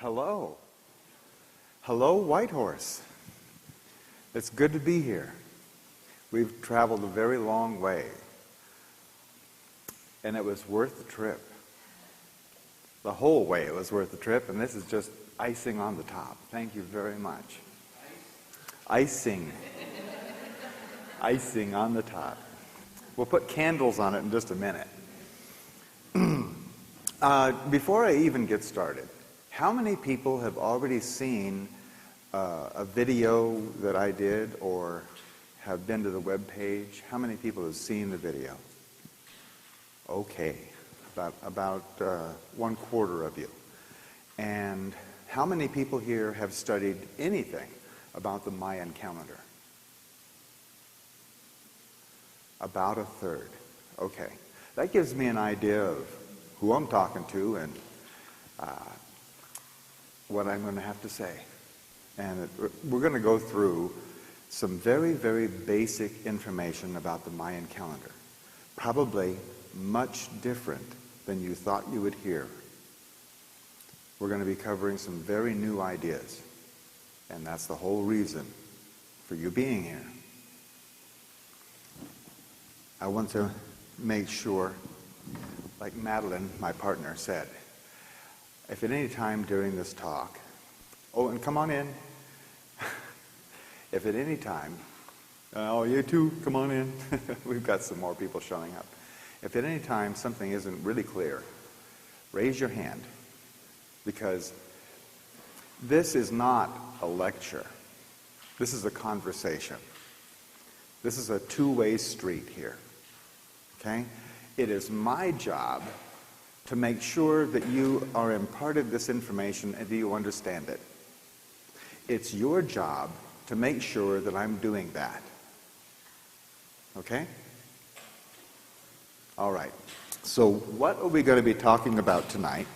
Hello. Hello, Whitehorse. It's good to be here. We've traveled a very long way, and it was worth the trip. The whole way it was worth the trip, and this is just icing on the top. Thank you very much. Icing. Icing on the top. We'll put candles on it in just a minute. Before I even get started, how many people have already seen a video that I did or have been to the web page? How many people have seen the video? Okay, about 1/4 of you. And how many people here have studied anything about the Mayan calendar? About 1/3. Okay, that gives me an idea of who I'm talking to and what I'm going to have to say. And we're going to go through some very, very basic information about the Mayan calendar. Probably much different than you thought you would hear. We're going to be covering some very new ideas. And that's the whole reason for you being here. I want to make sure, like Madeline, my partner, said, if at any time during this talk, oh, and come on in. If at any time, oh, you too, come on in. We've got some more people showing up. If at any time something isn't really clear, raise your hand, because this is not a lecture. This is a conversation. This is a two-way street here, okay? It is my job to make sure that you are imparted this information and that you understand it. It's your job to make sure that I'm doing that. Okay? All right. So what are we going to be talking about tonight?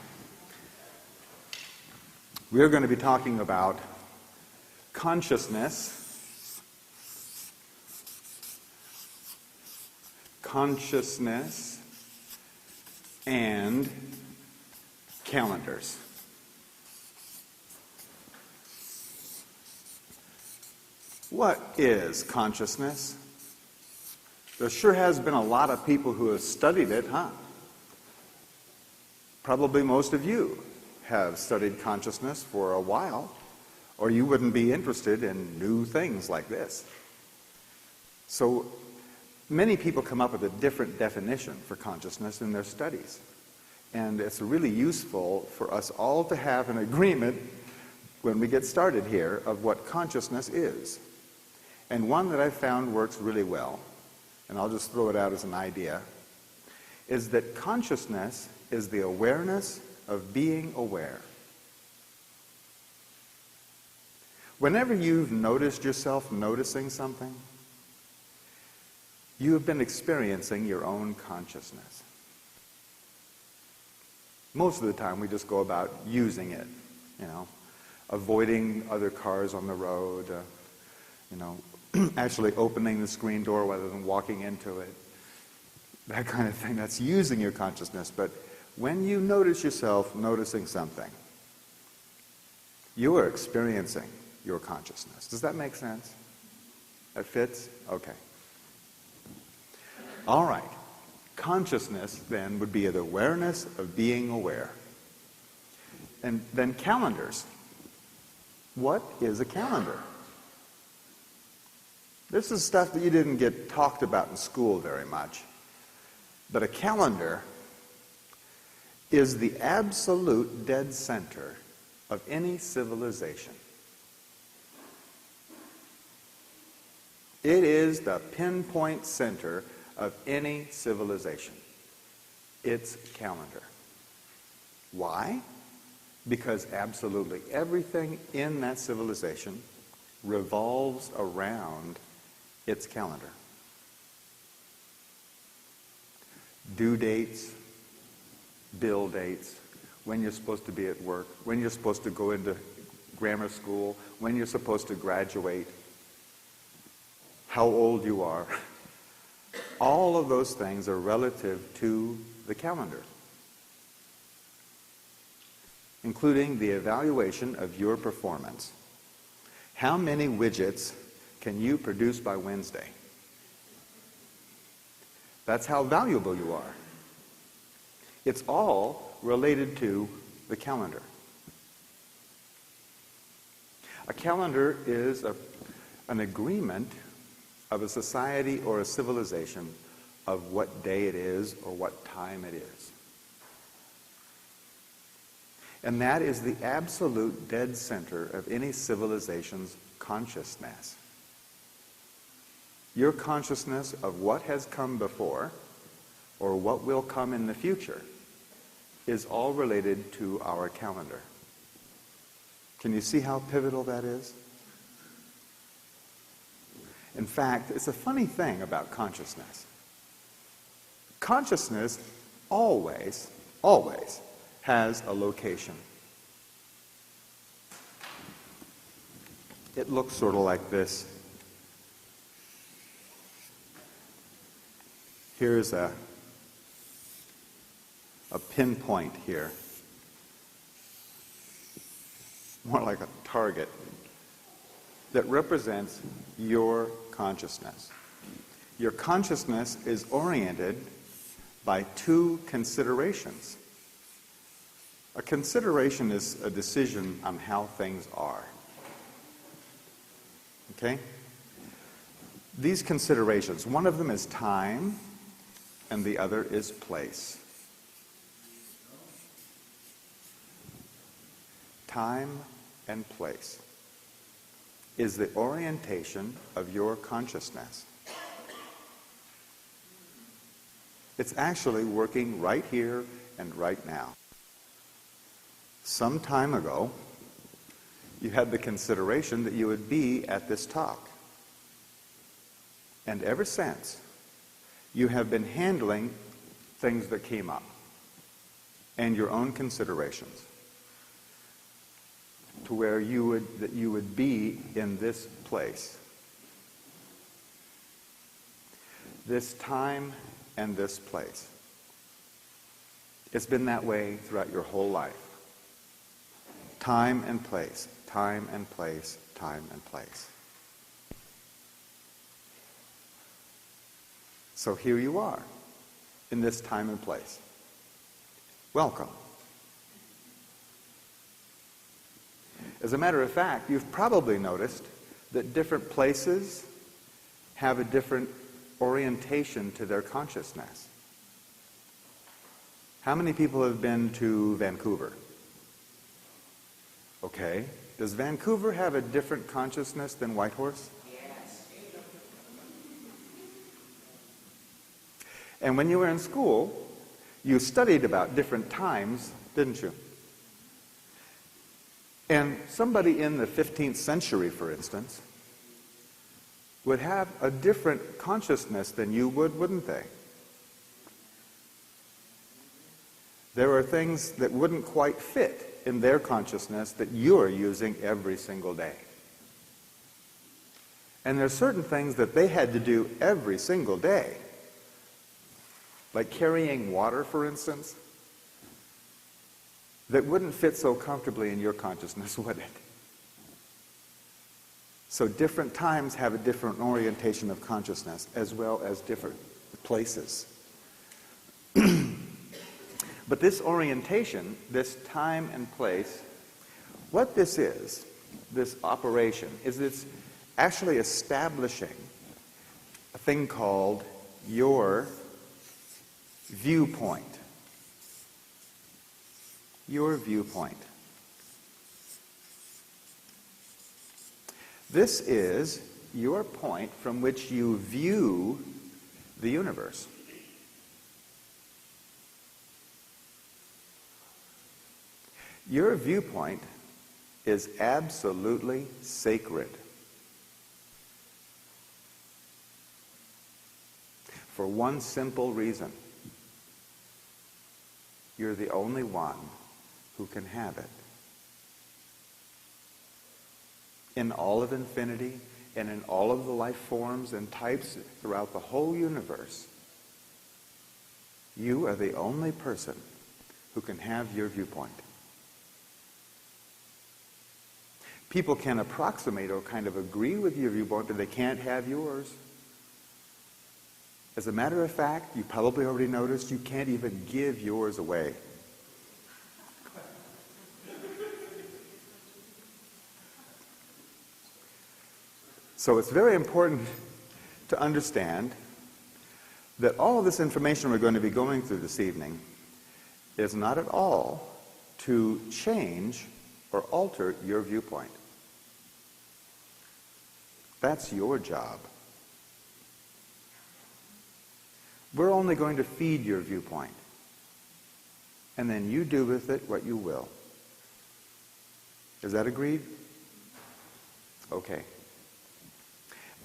We're going to be talking about consciousness, and calendars. What is consciousness? There sure has been a lot of people who have studied it, huh? Probably most of you have studied consciousness for a while, or you wouldn't be interested in new things like this. So many people come up with a different definition for consciousness in their studies. And it's really useful for us all to have an agreement when we get started here of what consciousness is. And one that I've found works really well, and I'll just throw it out as an idea, is that consciousness is the awareness of being aware. Whenever you've noticed yourself noticing something, you have been experiencing your own consciousness. Most of the time we just go about using it, avoiding other cars on the road, actually opening the screen door rather than walking into it, that kind of thing. That's using your consciousness. But when you notice yourself noticing something, you are experiencing your consciousness. Does that make sense? That fits? Okay. All right. Consciousness, then, would be the awareness of being aware. And then calendars. What is a calendar? This is stuff that you didn't get talked about in school very much. But a calendar is the absolute dead center of any civilization. It is the pinpoint center of any civilization. Its calendar. Why? Because absolutely everything in that civilization revolves around its calendar. Due dates, bill dates, when you're supposed to be at work, when you're supposed to go into grammar school, when you're supposed to graduate, how old you are. All of those things are relative to the calendar. including the evaluation of your performance. How many widgets can you produce by Wednesday? That's how valuable you are. It's all related to the calendar. A calendar is an agreement of a society or a civilization of what day it is or what time it is. And that is the absolute dead center of any civilization's consciousness. Your consciousness of what has come before or what will come in the future is all related to our calendar. Can you see how pivotal that is? In fact, it's a funny thing about consciousness. Consciousness always has a location. It looks sort of like this. Here's a pinpoint here. More like a target that represents your consciousness. Your consciousness is oriented by two considerations. A consideration is a decision on how things are. Okay? These considerations, one of them is time, and the other is place. Time and place is the orientation of your consciousness. It's actually working right here and right now. Some time ago, you had the consideration that you would be at this talk. And ever since, you have been handling things that came up and your own considerations to where you would be in this place. This time and this place. It's been that way throughout your whole life. Time and place, time and place, time and place. So here you are, in this time and place. Welcome. As a matter of fact, you've probably noticed that different places have a different orientation to their consciousness. How many people have been to Vancouver? Okay. Does Vancouver have a different consciousness than Whitehorse? Yes. And when you were in school, you studied about different times, didn't you? And somebody in the 15th century, for instance, would have a different consciousness than you would, wouldn't they? There are things that wouldn't quite fit in their consciousness that you're using every single day. And there's certain things that they had to do every single day. Like carrying water, for instance, that wouldn't fit so comfortably in your consciousness, would it? So different times have a different orientation of consciousness, as well as different places. But this orientation, this time and place, what this is, this operation, is it's actually establishing a thing called your viewpoint. Your viewpoint. This is your point from which you view the universe. Your viewpoint is absolutely sacred. For one simple reason. You're the only one who can have it. In all of infinity and in all of the life forms and types throughout the whole universe, you are the only person who can have your viewpoint. People can approximate or kind of agree with your viewpoint, but they can't have yours. As a matter of fact, you probably already noticed you can't even give yours away. So it's very important to understand that all of this information we're going to be going through this evening is not at all to change or alter your viewpoint. That's your job. We're only going to feed your viewpoint. And then you do with it what you will. Is that agreed? Okay.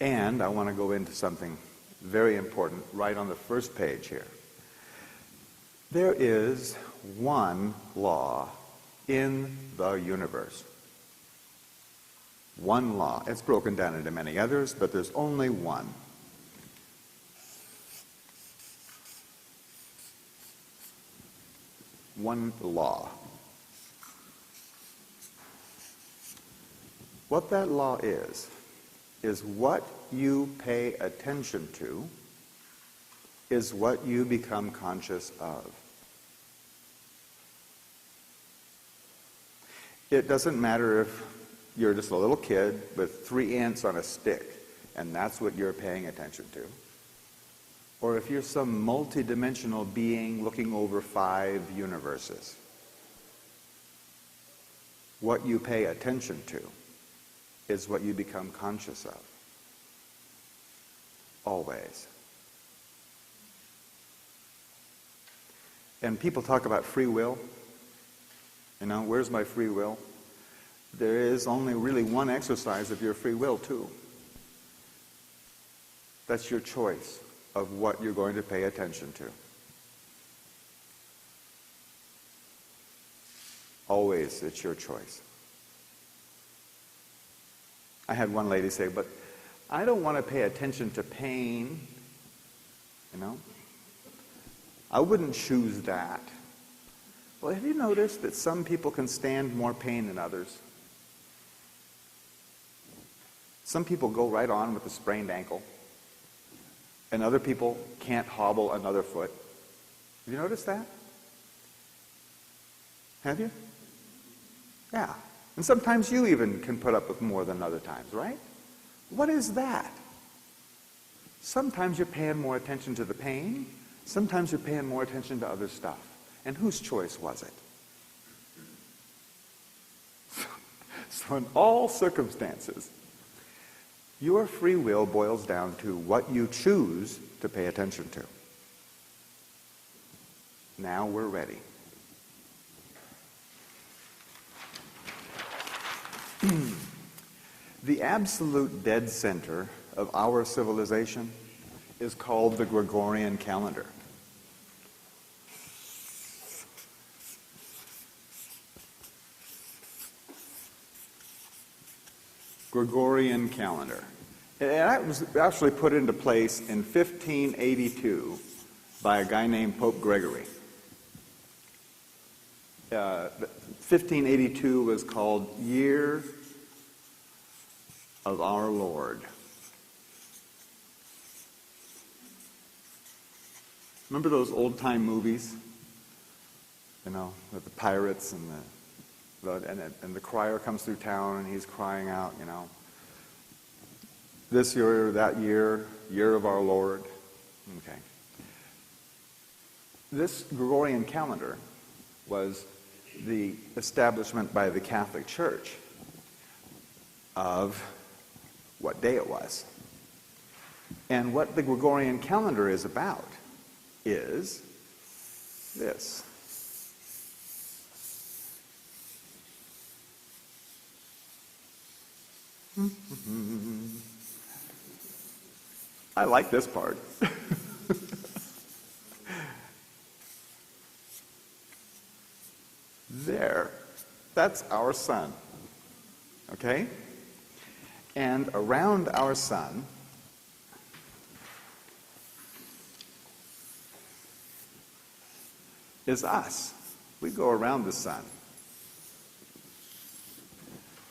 And I want to go into something very important right on the first page here. There is one law in the universe. One law. It's broken down into many others, but there's only one. One law. What that law is what you pay attention to is what you become conscious of. It doesn't matter if you're just a little kid with 3 ants on a stick and that's what you're paying attention to. Or if you're some multidimensional being looking over 5 universes. What you pay attention to is what you become conscious of. Always. And people talk about free will. You know, where's my free will? There is only really one exercise of your free will, too. That's your choice of what you're going to pay attention to. Always, it's your choice. I had one lady say, but I don't want to pay attention to pain. You know? I wouldn't choose that. Well, have you noticed that some people can stand more pain than others? Some people go right on with a sprained ankle, and other people can't hobble another foot. Have you noticed that? Have you? Yeah. And sometimes you even can put up with more than other times, right? What is that? Sometimes you're paying more attention to the pain. Sometimes you're paying more attention to other stuff. And whose choice was it? So in all circumstances, your free will boils down to what you choose to pay attention to. Now we're ready. The absolute dead center of our civilization is called the Gregorian calendar. Gregorian calendar. And that was actually put into place in 1582 by a guy named Pope Gregory. 1582 was called Year of Our Lord. Remember those old-time movies? You know, with the pirates and the crier comes through town and he's crying out, you know, this year, that year, year of our Lord. Okay. This Gregorian calendar was the establishment by the Catholic Church of what day it was. And what the Gregorian calendar is about is this. I like this part. There. That's our sun. Okay? And around our sun is us. We go around the sun.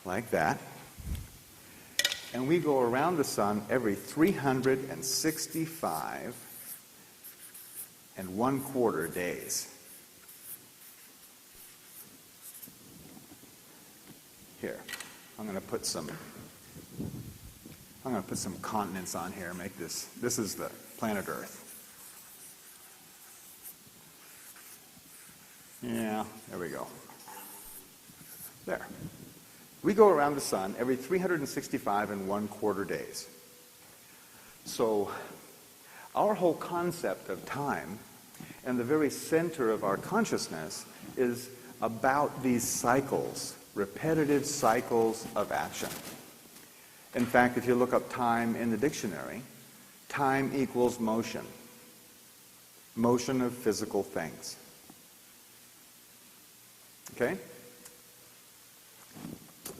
like that. And we go around the sun every 365 and 1/4 days. Here, I'm going to put some continents on here. Make this is the planet Earth. Yeah, there we go. There. We go around the sun every 365 and 1/4 days. So our whole concept of time and the very center of our consciousness is about these cycles, repetitive cycles of action. In fact, if you look up time in the dictionary, time equals motion. Motion of physical things. Okay?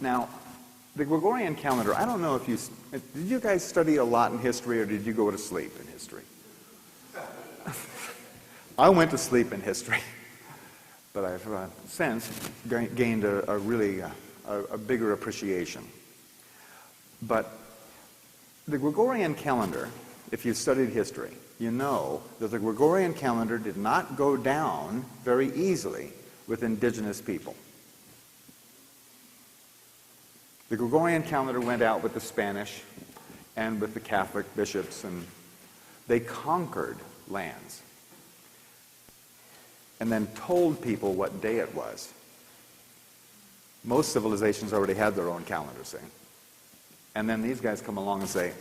Now, the Gregorian calendar, I don't know if did you guys study a lot in history or did you go to sleep in history? I went to sleep in history, but I've since gained a really bigger appreciation. But the Gregorian calendar, if you've studied history, you know that the Gregorian calendar did not go down very easily with indigenous people. The Gregorian calendar went out with the Spanish and with the Catholic bishops, and they conquered lands and then told people what day it was. Most civilizations already had their own calendar, see? And then these guys come along and say,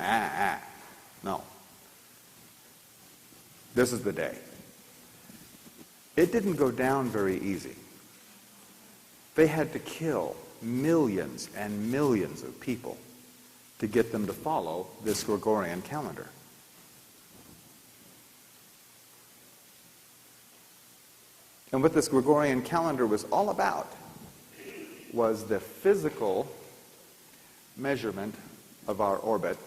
no. This is the day. It didn't go down very easy. They had to kill millions and millions of people to get them to follow this Gregorian calendar. And what this Gregorian calendar was all about was the physical measurement of our orbit.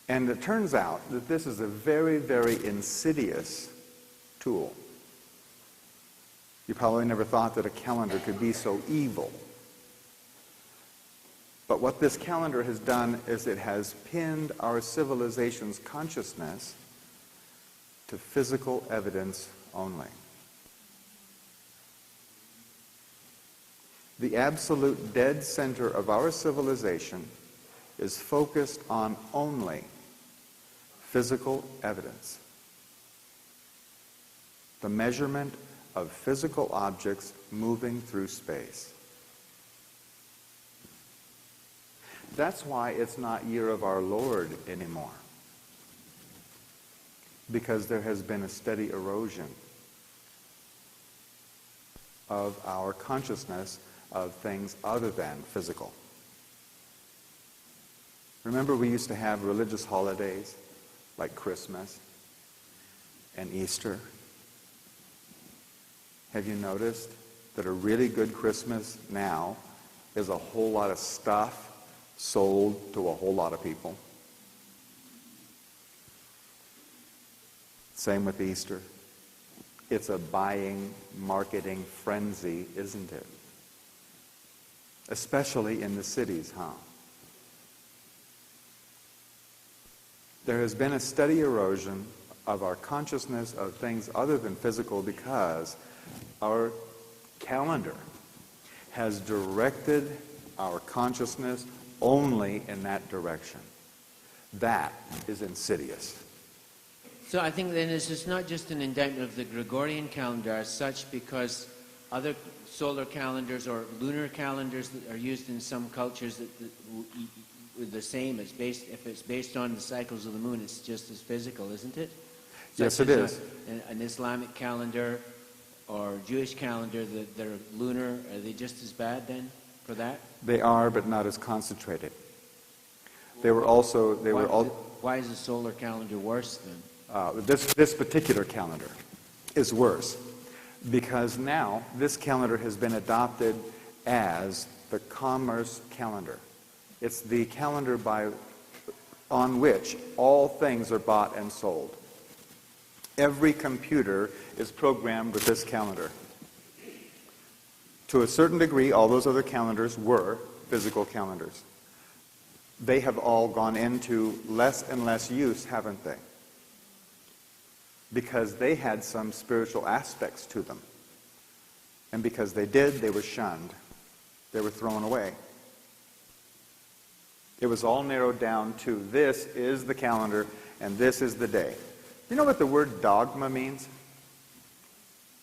And it turns out that this is a very, very insidious tool. You probably never thought that a calendar could be so evil. But what this calendar has done is it has pinned our civilization's consciousness to physical evidence only. The absolute dead center of our civilization is focused on only physical evidence. The measurement of physical objects moving through space. That's why it's not Year of Our Lord anymore. Because there has been a steady erosion of our consciousness of things other than physical. Remember, we used to have religious holidays like Christmas and Easter. Have you noticed that a really good Christmas now is a whole lot of stuff sold to a whole lot of people? Same with Easter. It's a buying, marketing frenzy, isn't it? Especially in the cities, huh? There has been a steady erosion of our consciousness of things other than physical because our calendar has directed our consciousness only in that direction. That is insidious. So I think then this is not just an indictment of the Gregorian calendar as such, because other solar calendars or lunar calendars that are used in some cultures that the same. It's based, if it's based on the cycles of the moon, it's just as physical, isn't it? Yes, it is. An Islamic calendar or Jewish calendar that are lunar, are they just as bad then for that? They are, but not as concentrated. Why is the solar calendar worse then? This particular calendar is worse because now this calendar has been adopted as the commerce calendar. It's the calendar on which all things are bought and sold. Every computer is programmed with this calendar. To a certain degree, all those other calendars were physical calendars. They have all gone into less and less use, haven't they? Because they had some spiritual aspects to them. And because they did, they were shunned. They were thrown away. It was all narrowed down to this is the calendar and this is the day. You know what the word dogma means?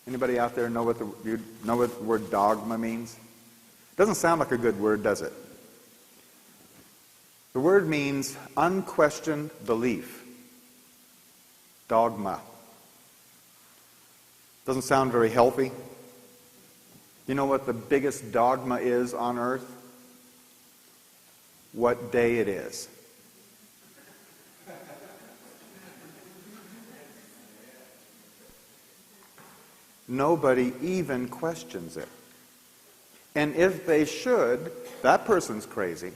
Anybody out there know what the word dogma means? Doesn't sound like a good word, does it? The word means unquestioned belief. Dogma. Doesn't sound very healthy. You know what the biggest dogma is on earth? What day it is. Nobody even questions it. And if they should, that person's crazy.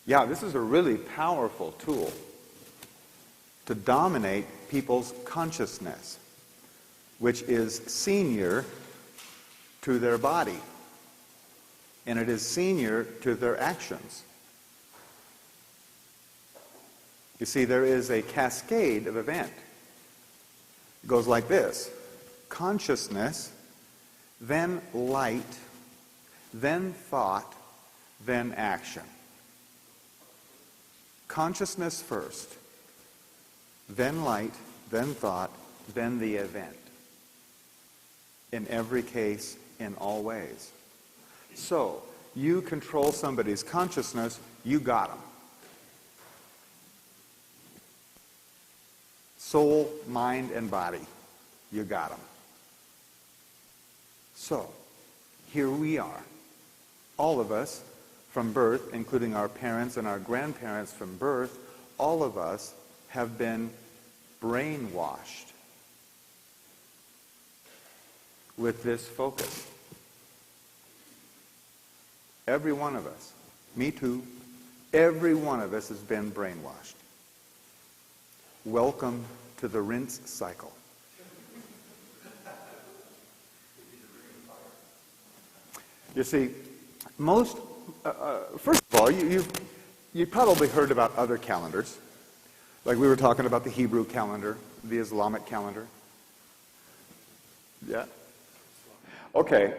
Yeah, this is a really powerful tool to dominate people's consciousness, which is senior to their body, and it is senior to their actions. You see, there is a cascade of event. It goes like this: consciousness, then light, then thought, then action. Consciousness first, then light, then thought, then the event. In every case, in all ways. So, you control somebody's consciousness, you got them. Soul, mind, and body, you got them. So, here we are, all of us from birth, including our parents and our grandparents from birth, all of us have been brainwashed with this focus. Every one of us, me too, every one of us has been brainwashed. Welcome to the rinse cycle. You see, first of all, you've probably heard about other calendars. Like we were talking about the Hebrew calendar, the Islamic calendar. Yeah? Okay.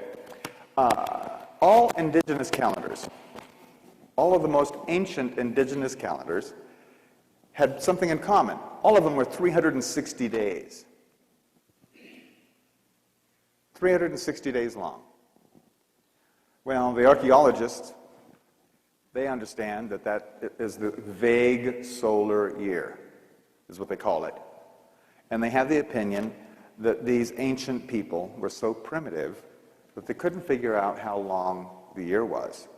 All indigenous calendars, all of the most ancient indigenous calendars, had something in common. All of them were 360 days. 360 days long. Well, the archaeologists, they understand that that is the vague solar year, is what they call it. And they have the opinion that these ancient people were so primitive that they couldn't figure out how long the year was.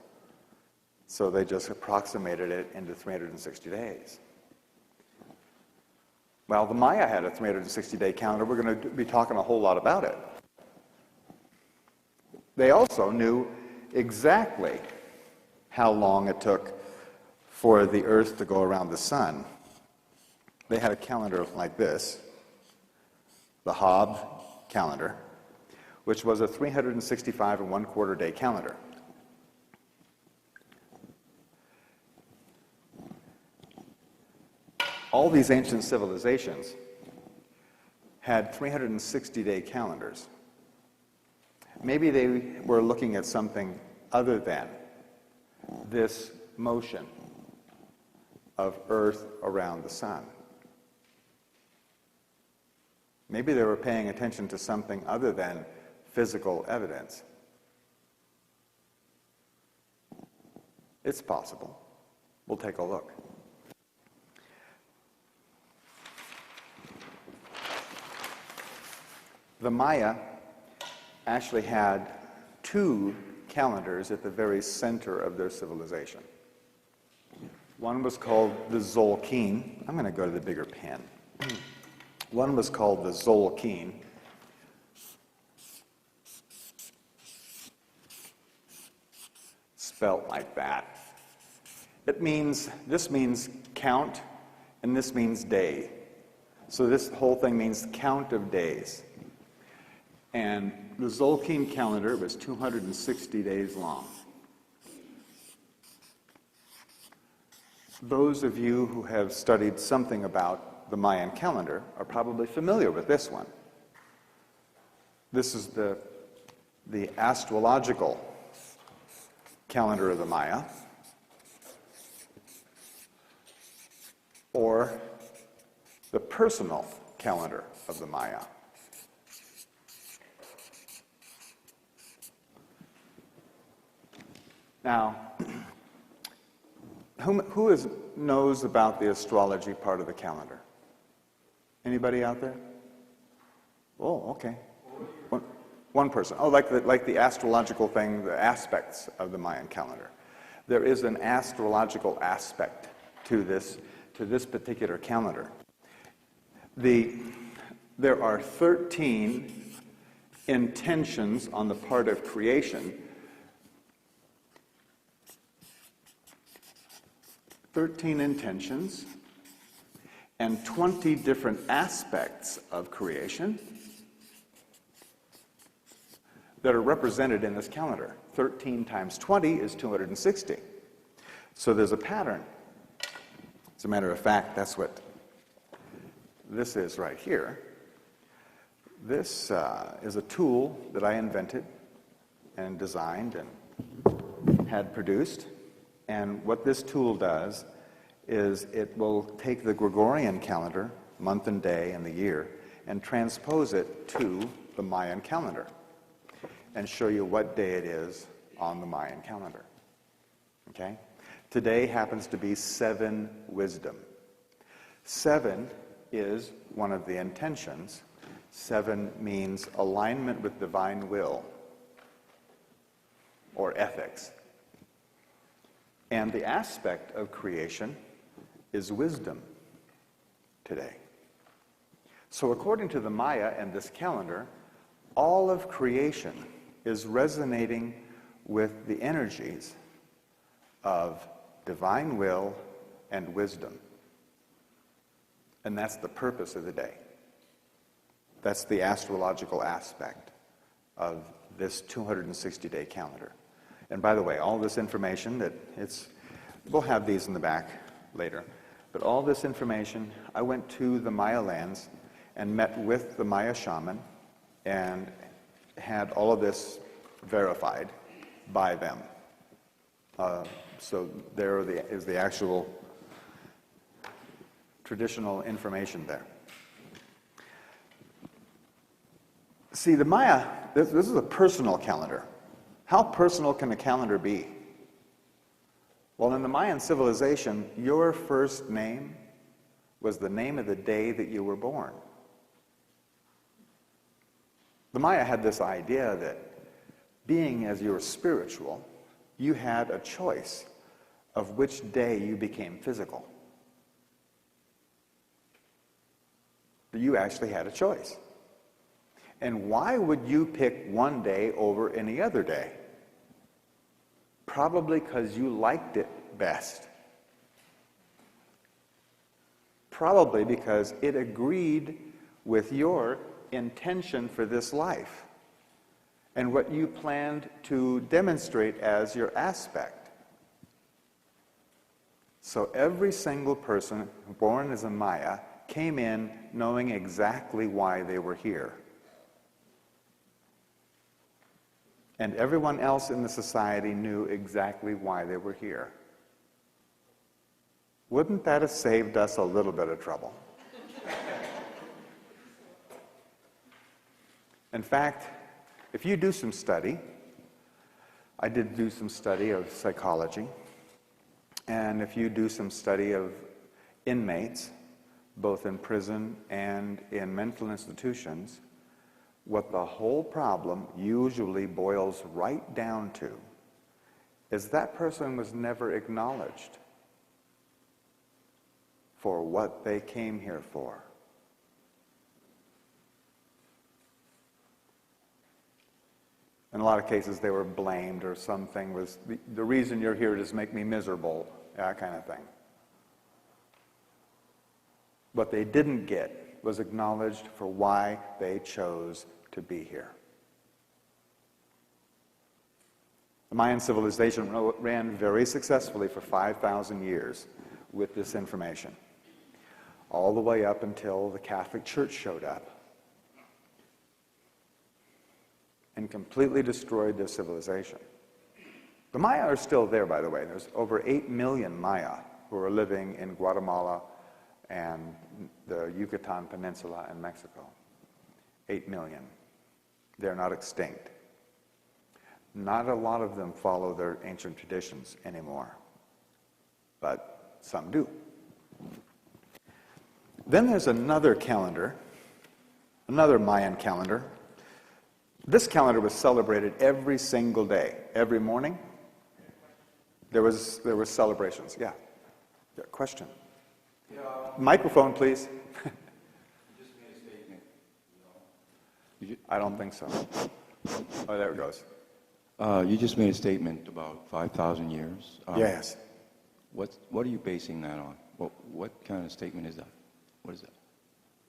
So they just approximated it into 360 days. Well, the Maya had a 360-day calendar. We're going to be talking a whole lot about it. They also knew exactly how long it took for the Earth to go around the sun. They had a calendar like this, the Hob calendar, which was a 365 and 1/4 day calendar. All these ancient civilizations had 360-day calendars. Maybe they were looking at something other than this motion of Earth around the sun. Maybe they were paying attention to something other than physical evidence. It's possible. We'll take a look. The Maya actually had two calendars at the very center of their civilization. One was called the Zolkin. I'm going to go to the bigger pen. One was called the Zolkin. Spelt like that. This means count, and this means day. So this whole thing means count of days. And the Zolkeen calendar was 260 days long. Those of you who have studied something about the Mayan calendar are probably familiar with this one. This is the astrological calendar of the Maya, or the personal calendar of the Maya. Now, who knows about the astrology part of the calendar? Anybody out there? Oh, okay. One person. Oh, like the astrological thing, the aspects of the Mayan calendar. There is an astrological aspect to this particular calendar. There are 13 intentions on the part of creation. 13 intentions and 20 different aspects of creation that are represented in this calendar. 13 times 20 is 260. So there's a pattern. As a matter of fact, that's what this is right here. This is a tool that I invented and designed and had produced. And what this tool does is it will take the Gregorian calendar, month and day and the year, and transpose it to the Mayan calendar and show you what day it is on the Mayan calendar. Okay? Today happens to be 7 wisdom. 7 is one of the intentions. 7 means alignment with divine will or ethics. And the aspect of creation is wisdom today. So according to the Maya and this calendar, all of creation is resonating with the energies of divine will and wisdom. And that's the purpose of the day. That's the astrological aspect of this 260-day calendar. And by the way, all this information we'll have these in the back later, but all this information, I went to the Maya lands and met with the Maya shaman and had all of this verified by them. So there is the actual traditional information there. See, the Maya, this is a personal calendar. How personal can a calendar be? Well, in the Mayan civilization, your first name was the name of the day that you were born. The Maya had this idea that being as you were spiritual, you had a choice of which day you became physical. You actually had a choice. And why would you pick one day over any other day? Probably because you liked it best. Probably because it agreed with your intention for this life and what you planned to demonstrate as your aspect. So every single person born as a Maya came in knowing exactly why they were here. And everyone else in the society knew exactly why they were here. Wouldn't that have saved us a little bit of trouble? In fact, if you do some study, I did do some study of psychology, and if you do some study of inmates, both in prison and in mental institutions, what the whole problem usually boils right down to is that person was never acknowledged for what they came here for. In a lot of cases, they were blamed, or something was, the reason you're here is to make me miserable, that kind of thing. What they didn't get was acknowledged for why they chose to be here. The Mayan civilization ran very successfully for 5,000 years with this information, all the way up until the Catholic Church showed up and completely destroyed their civilization. The Maya are still there, by the way. There's over 8 million Maya who are living in Guatemala and the Yucatan Peninsula in Mexico. 8 million. They're not extinct. Not a lot of them follow their ancient traditions anymore, but some do. Then there's another calendar, another Mayan calendar. This calendar was celebrated every single day, every morning. There was celebrations. Yeah. Question. Yeah. Microphone, please. You just made a statement. I don't think so. Oh, there it goes. You just made a statement about 5,000 years. Yes. What are you basing that on? What kind of statement is that? What is that?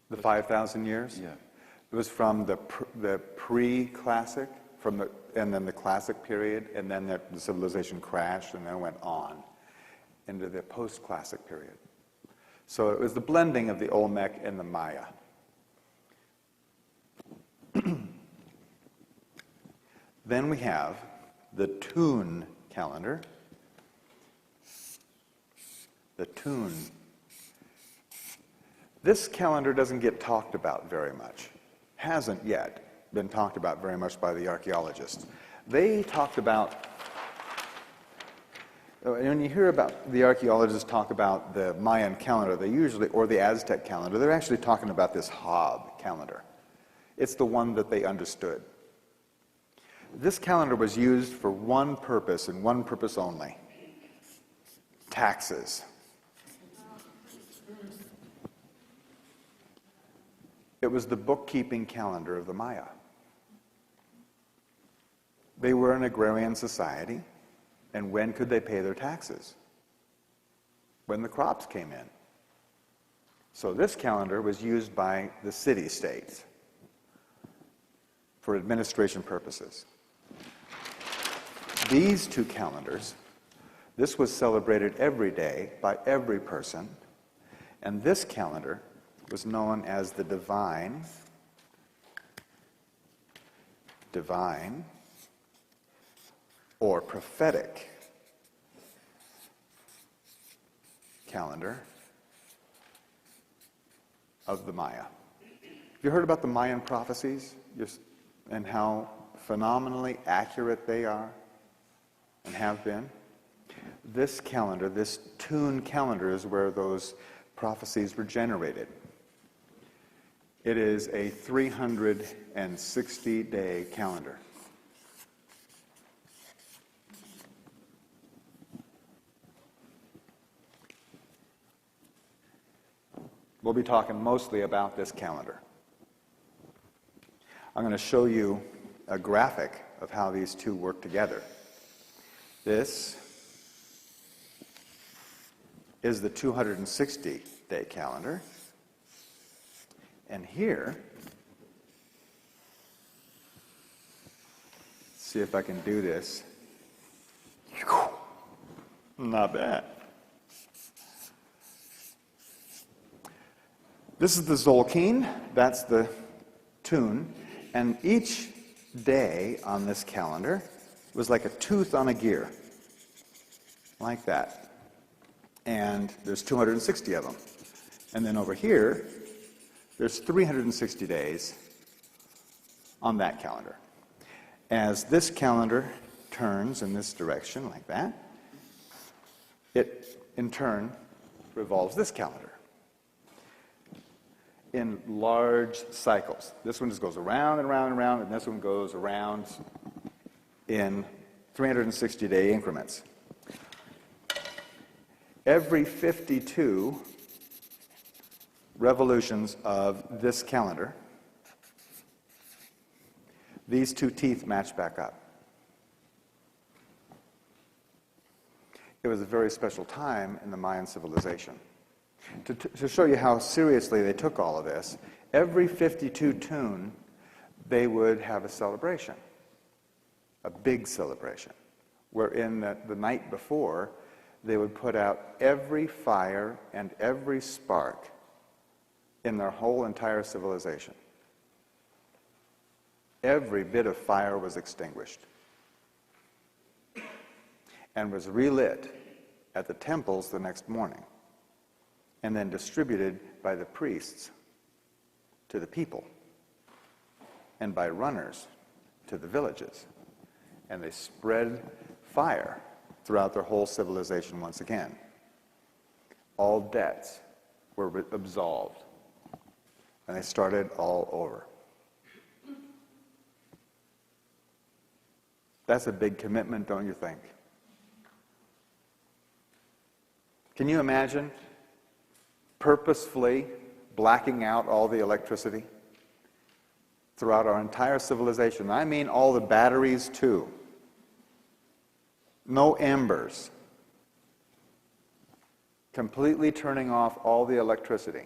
The 5,000 years? Yeah. It was from the pre-classic, and then the classic period, and then the civilization crashed and then went on into the post-classic period. So it was the blending of the Olmec and the Maya. Then we have the Tune calendar. The Tune. This calendar doesn't get talked about very much. Hasn't yet been talked about very much by the archaeologists. They talked about, when you hear about the archaeologists talk about the Mayan calendar, they usually, or the Aztec calendar, they're actually talking about this Hob calendar. It's the one that they understood. This calendar was used for one purpose and one purpose only: taxes. It was the bookkeeping calendar of the Maya. They were an agrarian society, and when could they pay their taxes? When the crops came in. So this calendar was used by the city-states for administration purposes. These two calendars, this was celebrated every day by every person, and this calendar was known as the divine or prophetic calendar of the Maya. Have you heard about the Mayan prophecies and how phenomenally accurate they are and have been? This calendar, this Tune calendar, is where those prophecies were generated. It is a 360-day calendar. We'll be talking mostly about this calendar. I'm going to show you a graphic of how these two work together. This is the 260-day calendar. And here, see if I can do this. Not bad. This is the Zolkeen, that's the Tune, and each day on this calendar was like a tooth on a gear, like that. And there's 260 of them. And then over here, there's 360 days on that calendar. As this calendar turns in this direction, like that, it, in turn, revolves this calendar in large cycles. This one just goes around and around and around, and this one goes around in 360-day increments. Every 52 revolutions of this calendar, these two teeth match back up. It was a very special time in the Mayan civilization. To show you how seriously they took all of this, every 52 tune, they would have a celebration, a big celebration, wherein the night before, they would put out every fire and every spark in their whole entire civilization. Every bit of fire was extinguished and was relit at the temples the next morning, and then distributed by the priests to the people, and by runners to the villages. And they spread fire throughout their whole civilization once again. All debts were absolved, and they started all over. That's a big commitment, don't you think? Can you imagine purposefully blacking out all the electricity throughout our entire civilization? I mean all the batteries too. No embers. Completely turning off all the electricity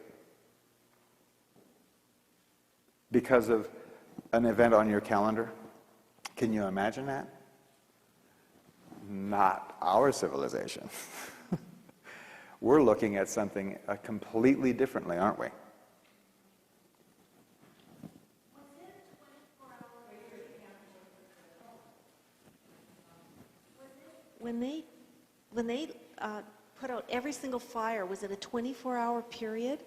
because of an event on your calendar. Can you imagine that? Not our civilization. We're looking at something completely differently, aren't we? When they put out every single fire, was it a 24-hour period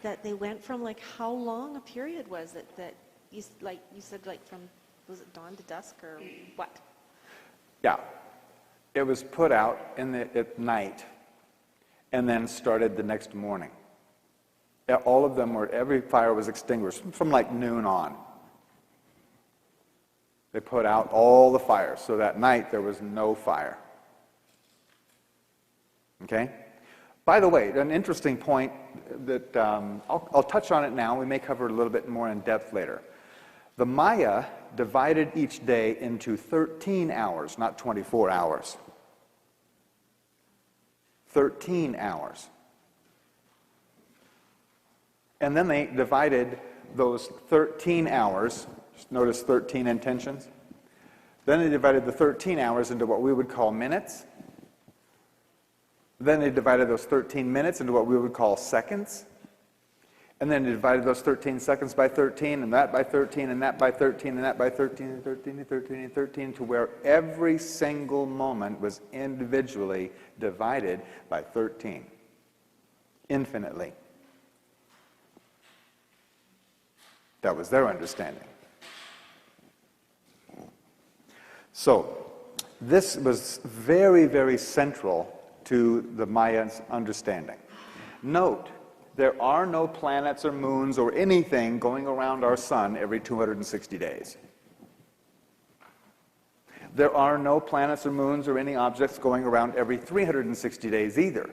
that they went from? Like, how long a period was it that you said, like, from, was it dawn to dusk or what? Yeah, it was put out at night and then started the next morning. All of them every fire was extinguished from like noon on. They put out all the fires, so that night there was no fire. Okay? By the way, an interesting point that I'll touch on it now. We may cover it a little bit more in depth later. The Maya divided each day into 13 hours, not 24 hours. 13 hours. And then they divided those 13 hours, notice 13 intentions. Then they divided the 13 hours into what we would call minutes. Then they divided those 13 minutes into what we would call seconds. And then they divided those 13 seconds by 13, and that by 13, and that by 13, and that by 13, and 13, and 13, and 13, to where every single moment was individually divided by 13. Infinitely. That was their understanding. So, this was very, very central to the Mayans' understanding. Note, there are no planets or moons or anything going around our sun every 260 days. There are no planets or moons or any objects going around every 360 days either.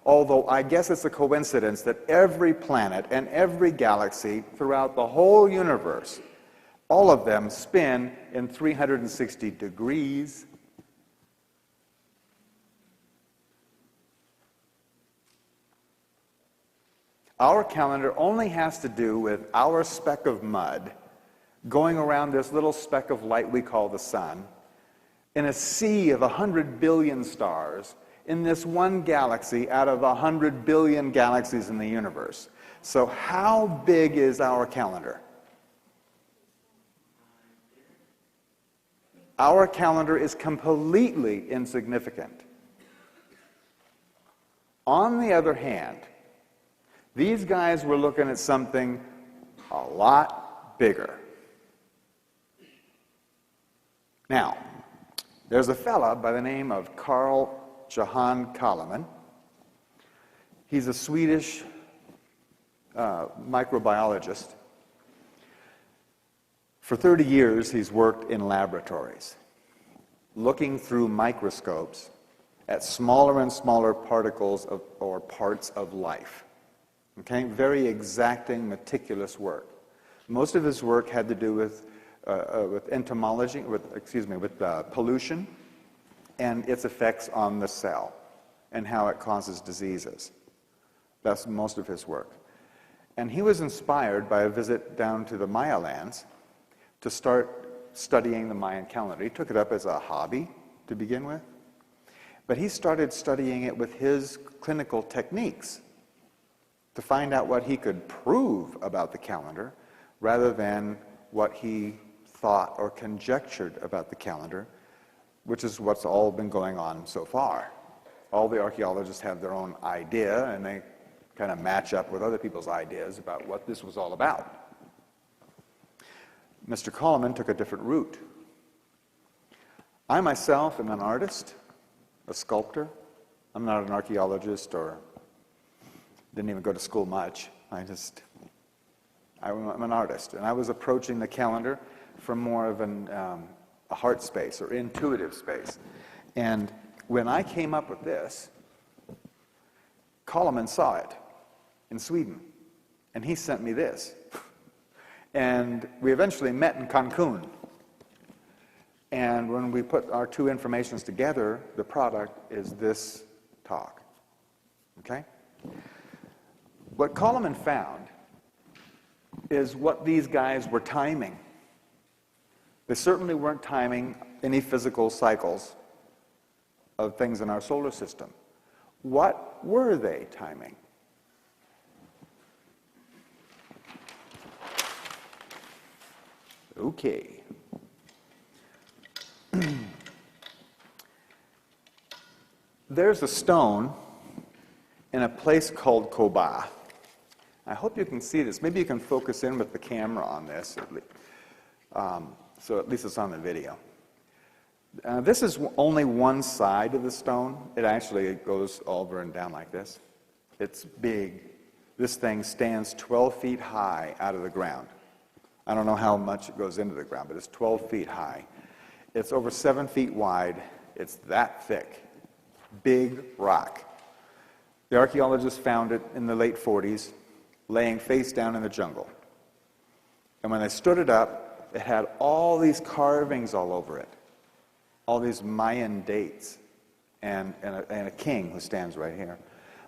Although I guess it's a coincidence that every planet and every galaxy throughout the whole universe, all of them spin in 360 degrees. Our calendar only has to do with our speck of mud going around this little speck of light we call the sun in a sea of 100 billion stars in this one galaxy out of 100 billion galaxies in the universe. So how big is our calendar? Our calendar is completely insignificant. On the other hand, these guys were looking at something a lot bigger. Now, there's a fella by the name of Carl Johan Kalaman. He's a Swedish microbiologist. For 30 years, he's worked in laboratories, looking through microscopes at smaller and smaller particles or parts of life. Okay, very exacting, meticulous work. Most of his work had to do with entomology, with pollution and its effects on the cell and how it causes diseases. That's most of his work. And he was inspired by a visit down to the Maya lands to start studying the Mayan calendar. He took it up as a hobby to begin with, but he started studying it with his clinical techniques to find out what he could prove about the calendar rather than what he thought or conjectured about the calendar, which is what's all been going on so far. All the archaeologists have their own idea, and they kind of match up with other people's ideas about what this was all about. Mr. Coleman took a different route. I myself am an artist, a sculptor. I'm not an archaeologist or didn't even go to school much. I'm an artist. And I was approaching the calendar from more of a heart space or intuitive space. And when I came up with this, Coleman saw it in Sweden, and he sent me this. And we eventually met in Cancun. And when we put our two informations together, the product is this talk. Okay? What Coleman found is what these guys were timing. They certainly weren't timing any physical cycles of things in our solar system. What were they timing? Okay. There's a stone in a place called Koba. I hope you can see this. Maybe you can focus in with the camera on this, so at least it's on the video. This is only one side of the stone. It actually goes over and down like this. It's big. This thing stands 12 feet high out of the ground. I don't know how much it goes into the ground, but it's 12 feet high. It's over 7 feet wide. It's that thick. Big rock. The archaeologists found it in the late 40s, laying face down in the jungle. And when they stood it up, it had all these carvings all over it, all these Mayan dates, and a king who stands right here.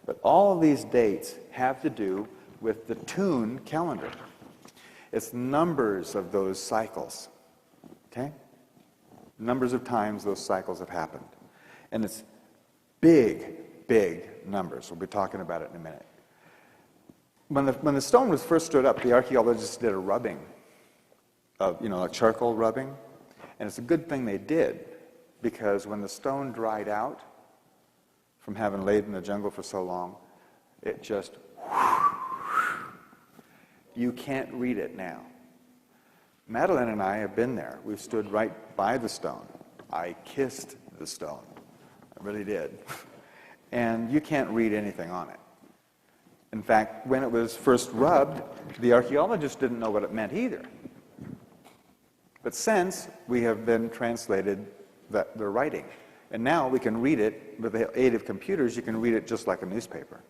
But all of these dates have to do with the Tune calendar. It's numbers of those cycles, okay? Numbers of times those cycles have happened. And it's big, big numbers. We'll be talking about it in a minute. When the stone was first stood up, the archaeologists did a rubbing of, like charcoal rubbing. And it's a good thing they did, because when the stone dried out from having laid in the jungle for so long, it just, you can't read it now. Madeline and I have been there. We've stood right by the stone. I kissed the stone. I really did. And you can't read anything on it. In fact, when it was first rubbed, the archaeologists didn't know what it meant either. But since we have been translated the writing, and now we can read it with the aid of computers, you can read it just like a newspaper.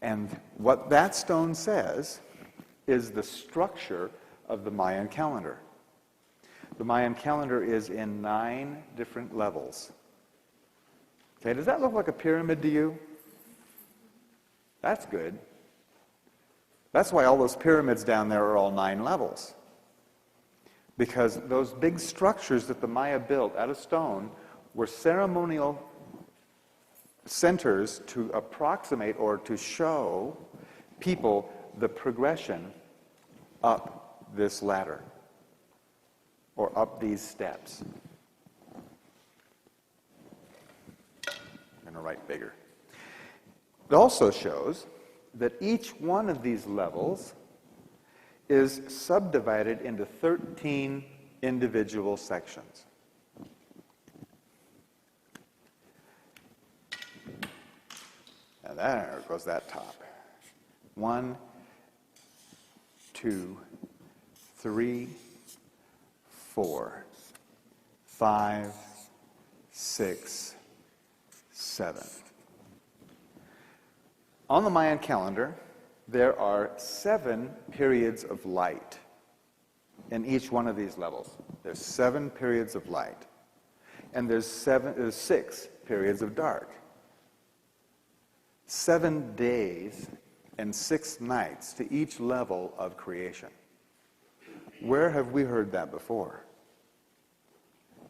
And what that stone says is the structure of the Mayan calendar. The Mayan calendar is in 9 different levels. Okay, does that look like a pyramid to you? That's good. That's why all those pyramids down there are all 9 levels. Because those big structures that the Maya built out of stone were ceremonial centers to approximate or to show people the progression up this ladder or up these steps. I'm going to write bigger. It also shows that each one of these levels is subdivided into 13 individual sections. And there goes that top. 1, 2, 3, 4, 5, 6, 7. On the Mayan calendar, there are 7 periods of light in each one of these levels. There's 7 periods of light. And there's 6 periods of dark. 7 days and 6 nights to each level of creation. Where have we heard that before?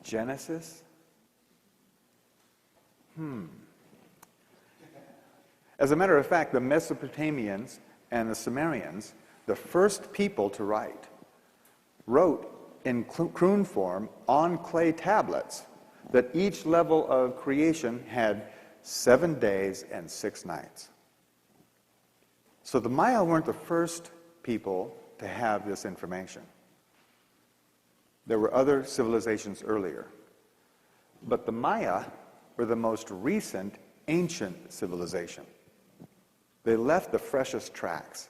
Genesis? As a matter of fact, the Mesopotamians and the Sumerians, the first people to wrote in cuneiform form on clay tablets that each level of creation had 7 days and 6 nights. So the Maya weren't the first people to have this information. There were other civilizations earlier. But the Maya were the most recent ancient civilization. They left the freshest tracks,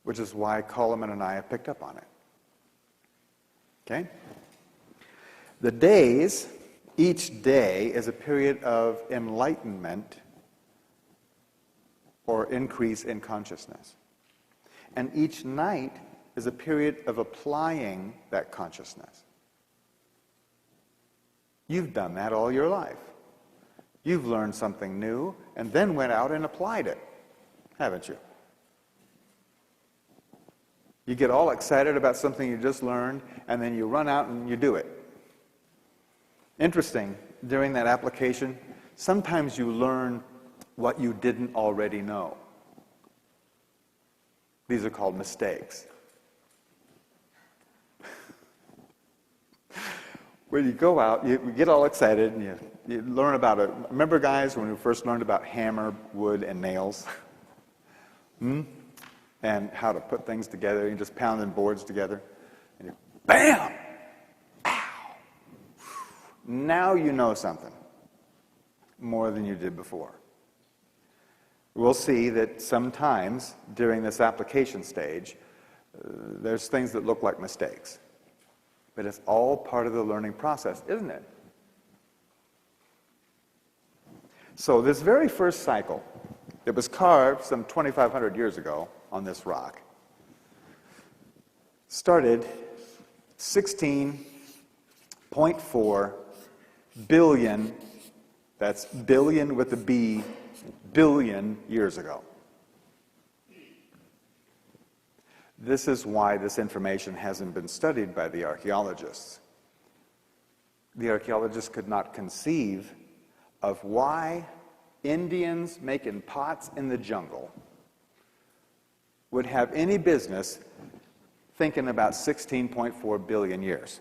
which is why Coleman and I have picked up on it. Okay? The days, each day is a period of enlightenment or increase in consciousness. And each night is a period of applying that consciousness. You've done that all your life. You've learned something new and then went out and applied it, haven't you? You get all excited about something you just learned, and then you run out and you do it. Interesting, during that application, sometimes you learn what you didn't already know. These are called mistakes. Where you go out, you get all excited, and you learn about it. Remember, guys, when we first learned about hammer, wood, and nails? And how to put things together. You just pounding boards together. And you, bam! Ow! Now you know something more than you did before. We'll see that sometimes during this application stage, there's things that look like mistakes. But it's all part of the learning process, isn't it? So this very first cycle, it was carved some 2,500 years ago on this rock, started 16.4 billion, that's billion with a B, billion years ago. This is why this information hasn't been studied by the archaeologists. The archaeologists could not conceive of why Indians making pots in the jungle would have any business thinking about 16.4 billion years.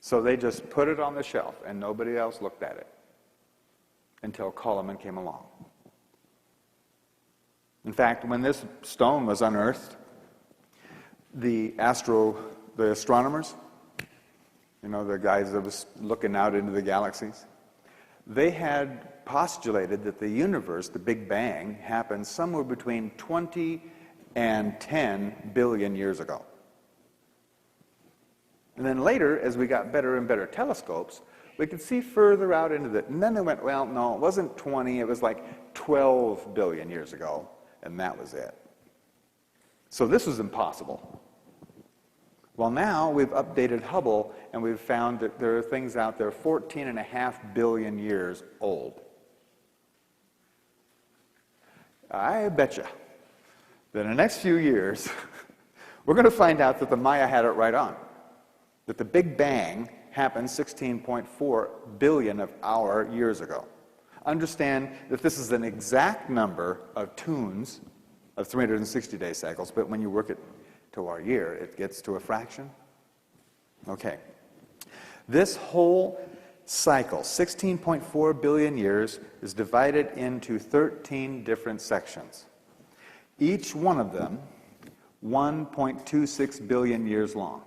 So they just put it on the shelf and nobody else looked at it until Coleman came along. In fact, when this stone was unearthed, the astronomers, the guys that was looking out into the galaxies, they had postulated that the universe, the Big Bang, happened somewhere between 20 and 10 billion years ago. And then later, as we got better and better telescopes, we could see further out into the... And then they went, well, no, it wasn't 20, it was like 12 billion years ago. And that was it. So this was impossible. Well, now we've updated Hubble, and we've found that there are things out there 14.5 billion years old. I bet you that in the next few years, we're going to find out that the Maya had it right on. That the Big Bang happened 16.4 billion of our years ago. Understand that this is an exact number of tunes of 360-day cycles, but when you work it to our year, it gets to a fraction. Okay. This whole cycle, 16.4 billion years, is divided into 13 different sections. Each one of them 1.26 billion years long.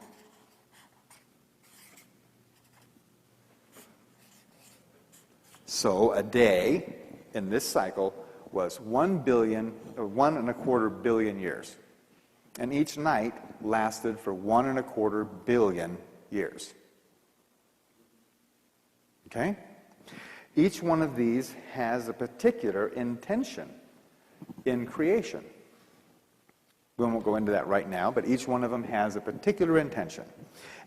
So a day in this cycle was 1.25 billion years. And each night lasted for 1.25 billion years. Okay? Each one of these has a particular intention in creation. We won't go into that right now, but each one of them has a particular intention.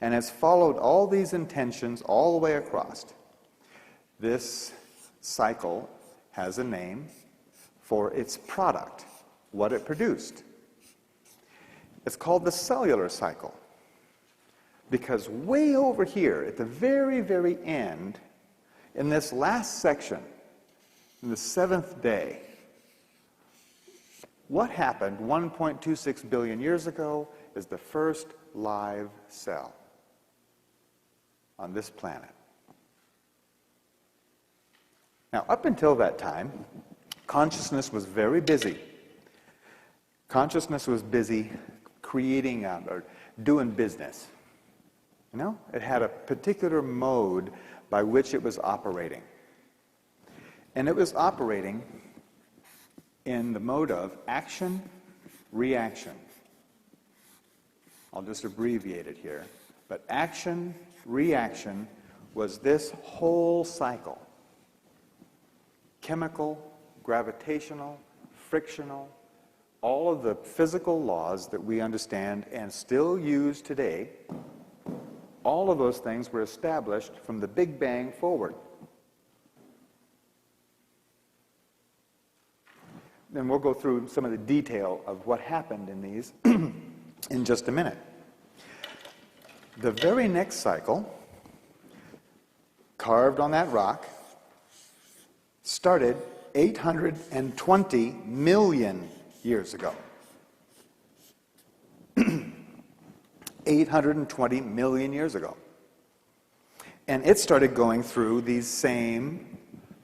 And has followed all these intentions all the way across. This cycle has a name for its product, what it produced. It's called the cellular cycle. Because way over here, at the very, very end, in this last section, in the 7th day, what happened 1.26 billion years ago is the first live cell on this planet. Now, up until that time, consciousness was very busy. Consciousness was busy creating or doing business. You know, it had a particular mode by which it was operating. And it was operating in the mode of action, reaction. I'll just abbreviate it here. But action, reaction was this whole cycle. Chemical, gravitational, frictional, all of the physical laws that we understand and still use today, all of those things were established from the Big Bang forward. Then we'll go through some of the detail of what happened in these in just a minute. The very next cycle, carved on that rock, started 820 million years ago. 820 million years ago. And it started going through these same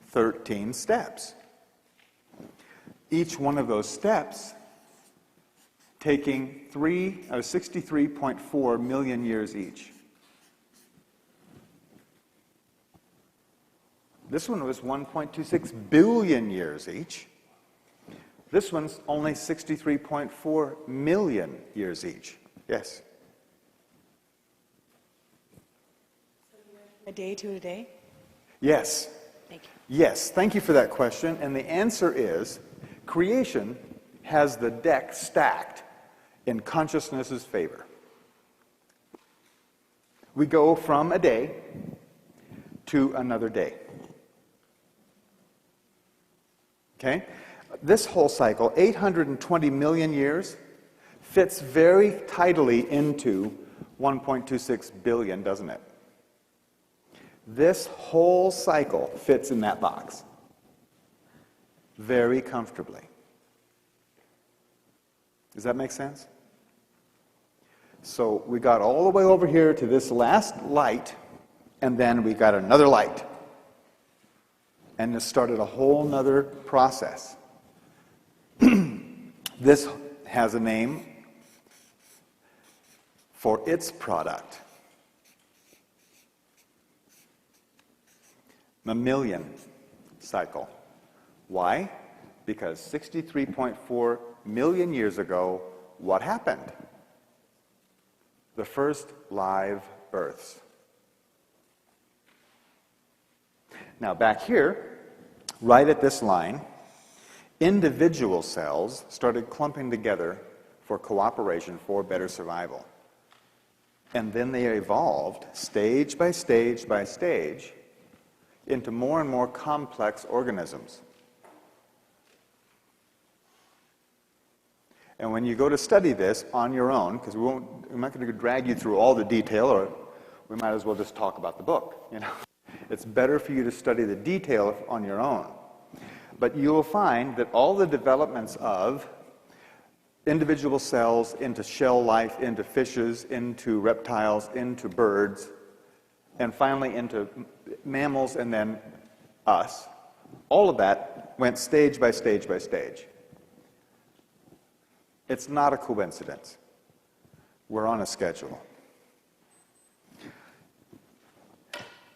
13 steps. Each one of those steps taking 63.4 million years each. This one was 1.26 billion years each. This one's only 63.4 million years each. Yes? A day to a day? Yes. Thank you. Yes, thank you for that question. And the answer is, creation has the deck stacked in consciousness's favor. We go from a day to another day. Okay? This whole cycle, 820 million years, fits very tidily into 1.26 billion, doesn't it? This whole cycle fits in that box very comfortably. Does that make sense? So we got all the way over here to this last light, and then we got another light. And it started a whole nother process. This has a name for its product. Mammalian cycle. Why? Because 63.4 million years ago, what happened? The first live births. Now back here, right at this line, individual cells started clumping together for cooperation for better survival. And then they evolved stage by stage by stage into more and more complex organisms. And when you go to study this on your own, because we're not going to drag you through all the detail, or we might as well just talk about the book, you know. It's better for you to study the detail on your own. But you will find that all the developments of individual cells into shell life, into fishes, into reptiles, into birds, and finally into mammals and then us, all of that went stage by stage by stage. It's not a coincidence. We're on a schedule.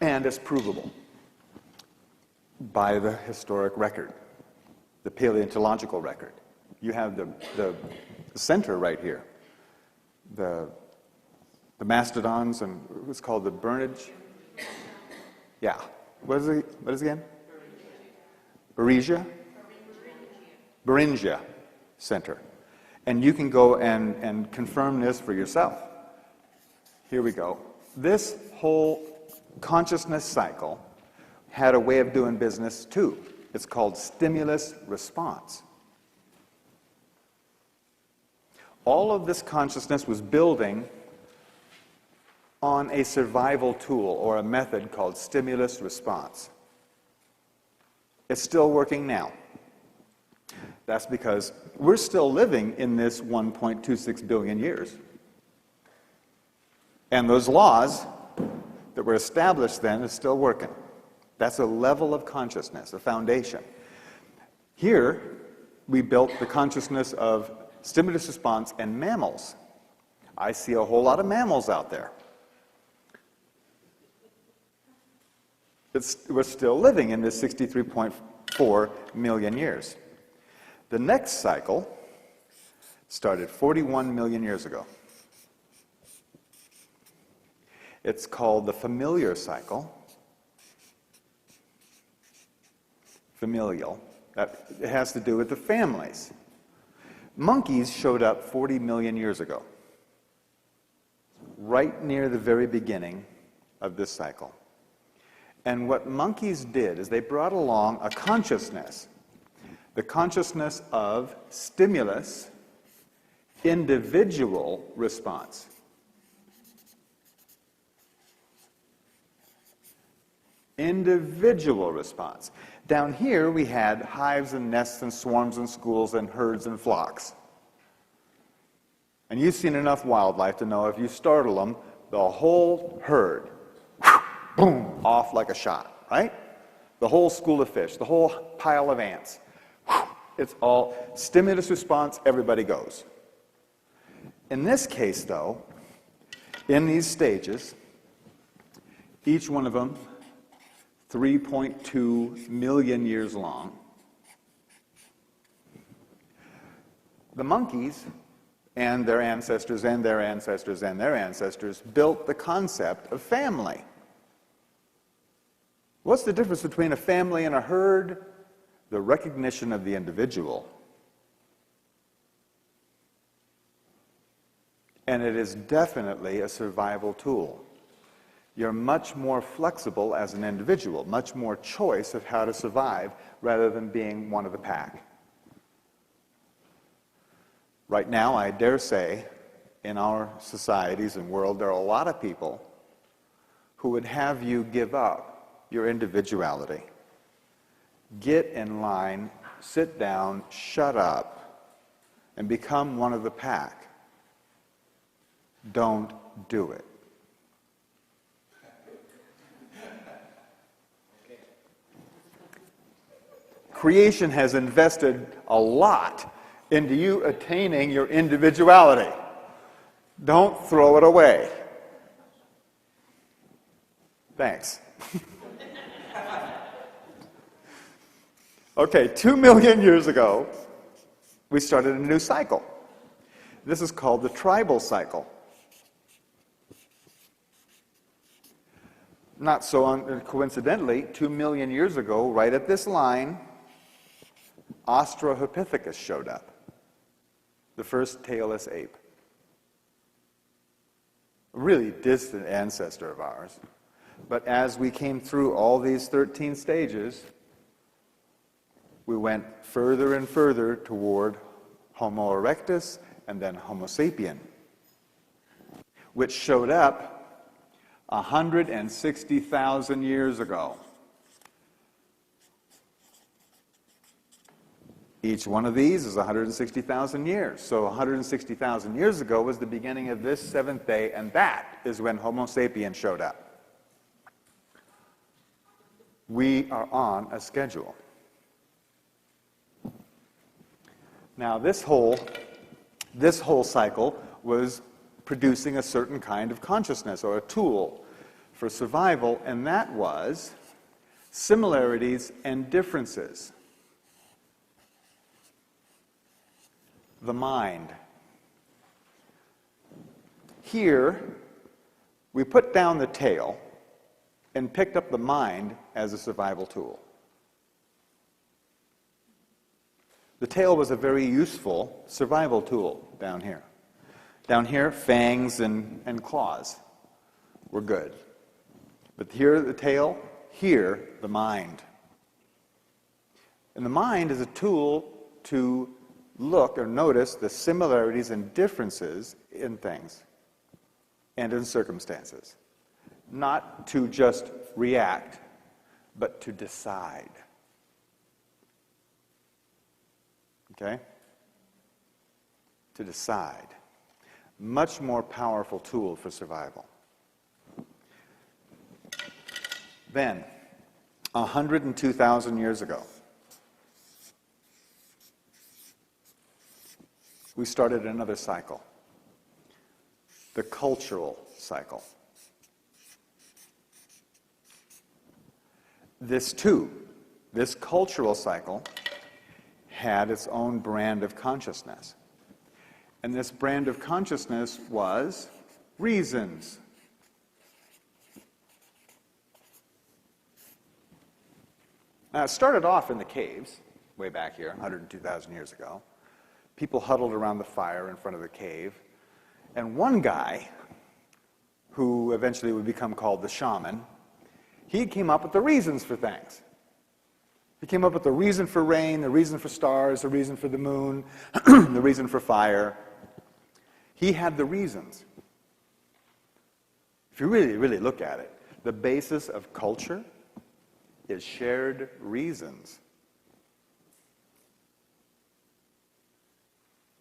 And it's provable by the historic record, the paleontological record. You have the center right here, the mastodons and what's called the Bernage. Yeah. What is it again? Beringia? Beringia Center. And you can go and confirm this for yourself. Here we go. This whole consciousness cycle had a way of doing business too. It's called stimulus response. All of this consciousness was building on a survival tool or a method called stimulus response. It's still working now. That's because we're still living in this 1.26 billion years. And those laws that were established then are still working. That's a level of consciousness, a foundation. Here, we built the consciousness of stimulus response in mammals. I see a whole lot of mammals out there. We're still living in this 63.4 million years. The next cycle started 41 million years ago. It's called the familiar cycle. Familial. It has to do with the families. Monkeys showed up 40 million years ago, right near the very beginning of this cycle. And what monkeys did is they brought along a consciousness, the consciousness of stimulus, individual response. Individual response. Down here we had hives and nests and swarms and schools and herds and flocks. And you've seen enough wildlife to know if you startle them, the whole herd, boom, off like a shot, right? The whole school of fish, the whole pile of ants. It's all stimulus response, everybody goes. In this case, though, in these stages, each one of them 3.2 million years long. The monkeys and their ancestors and their ancestors and their ancestors built the concept of family. What's the difference between a family and a herd? The recognition of the individual. And it is definitely a survival tool. You're much more flexible as an individual, much more choice of how to survive rather than being one of the pack. Right now, I dare say, in our societies and world, there are a lot of people who would have you give up your individuality. Get in line, sit down, shut up, and become one of the pack. Don't do it. Creation has invested a lot into you attaining your individuality. Don't throw it away. Thanks. Okay, 2 million years ago, we started a new cycle. This is called the tribal cycle. Not so coincidentally, 2 million years ago, right at this line, Australopithecus showed up, the first tailless ape. A really distant ancestor of ours. But as we came through all these 13 stages, we went further and further toward Homo erectus and then Homo sapien, which showed up 160,000 years ago. Each one of these is 160,000 years. So 160,000 years ago was the beginning of this seventh day, and that is when Homo sapien showed up. We are on a schedule. Now, this whole cycle was producing a certain kind of consciousness or a tool for survival, and that was similarities and differences. The mind. Here, we put down the tail and picked up the mind as a survival tool. The tail was a very useful survival tool down here. Down here, fangs and claws were good. But here, the tail, here, the mind. And the mind is a tool to look or notice the similarities and differences in things and in circumstances. Not to just react, but to decide. Okay? To decide. Much more powerful tool for survival. Then, 102,000 years ago, we started another cycle. The cultural cycle. This cultural cycle, had its own brand of consciousness. And this brand of consciousness was reasons. Now, it started off in the caves, way back here, 102,000 years ago. People huddled around the fire in front of the cave. And one guy, who eventually would become called the shaman, he came up with the reasons for things. He came up with the reason for rain, the reason for stars, the reason for the moon, the reason for fire. He had the reasons. If you really, really look at it, the basis of culture is shared reasons.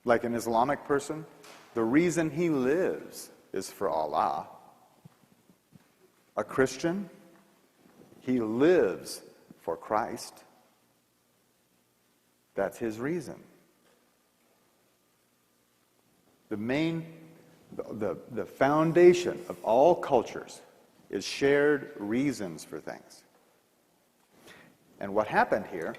Like an Islamic person, the reason he lives is for Allah. A Christian, he lives for Christ. That's his reason. The foundation of all cultures is shared reasons for things. And what happened here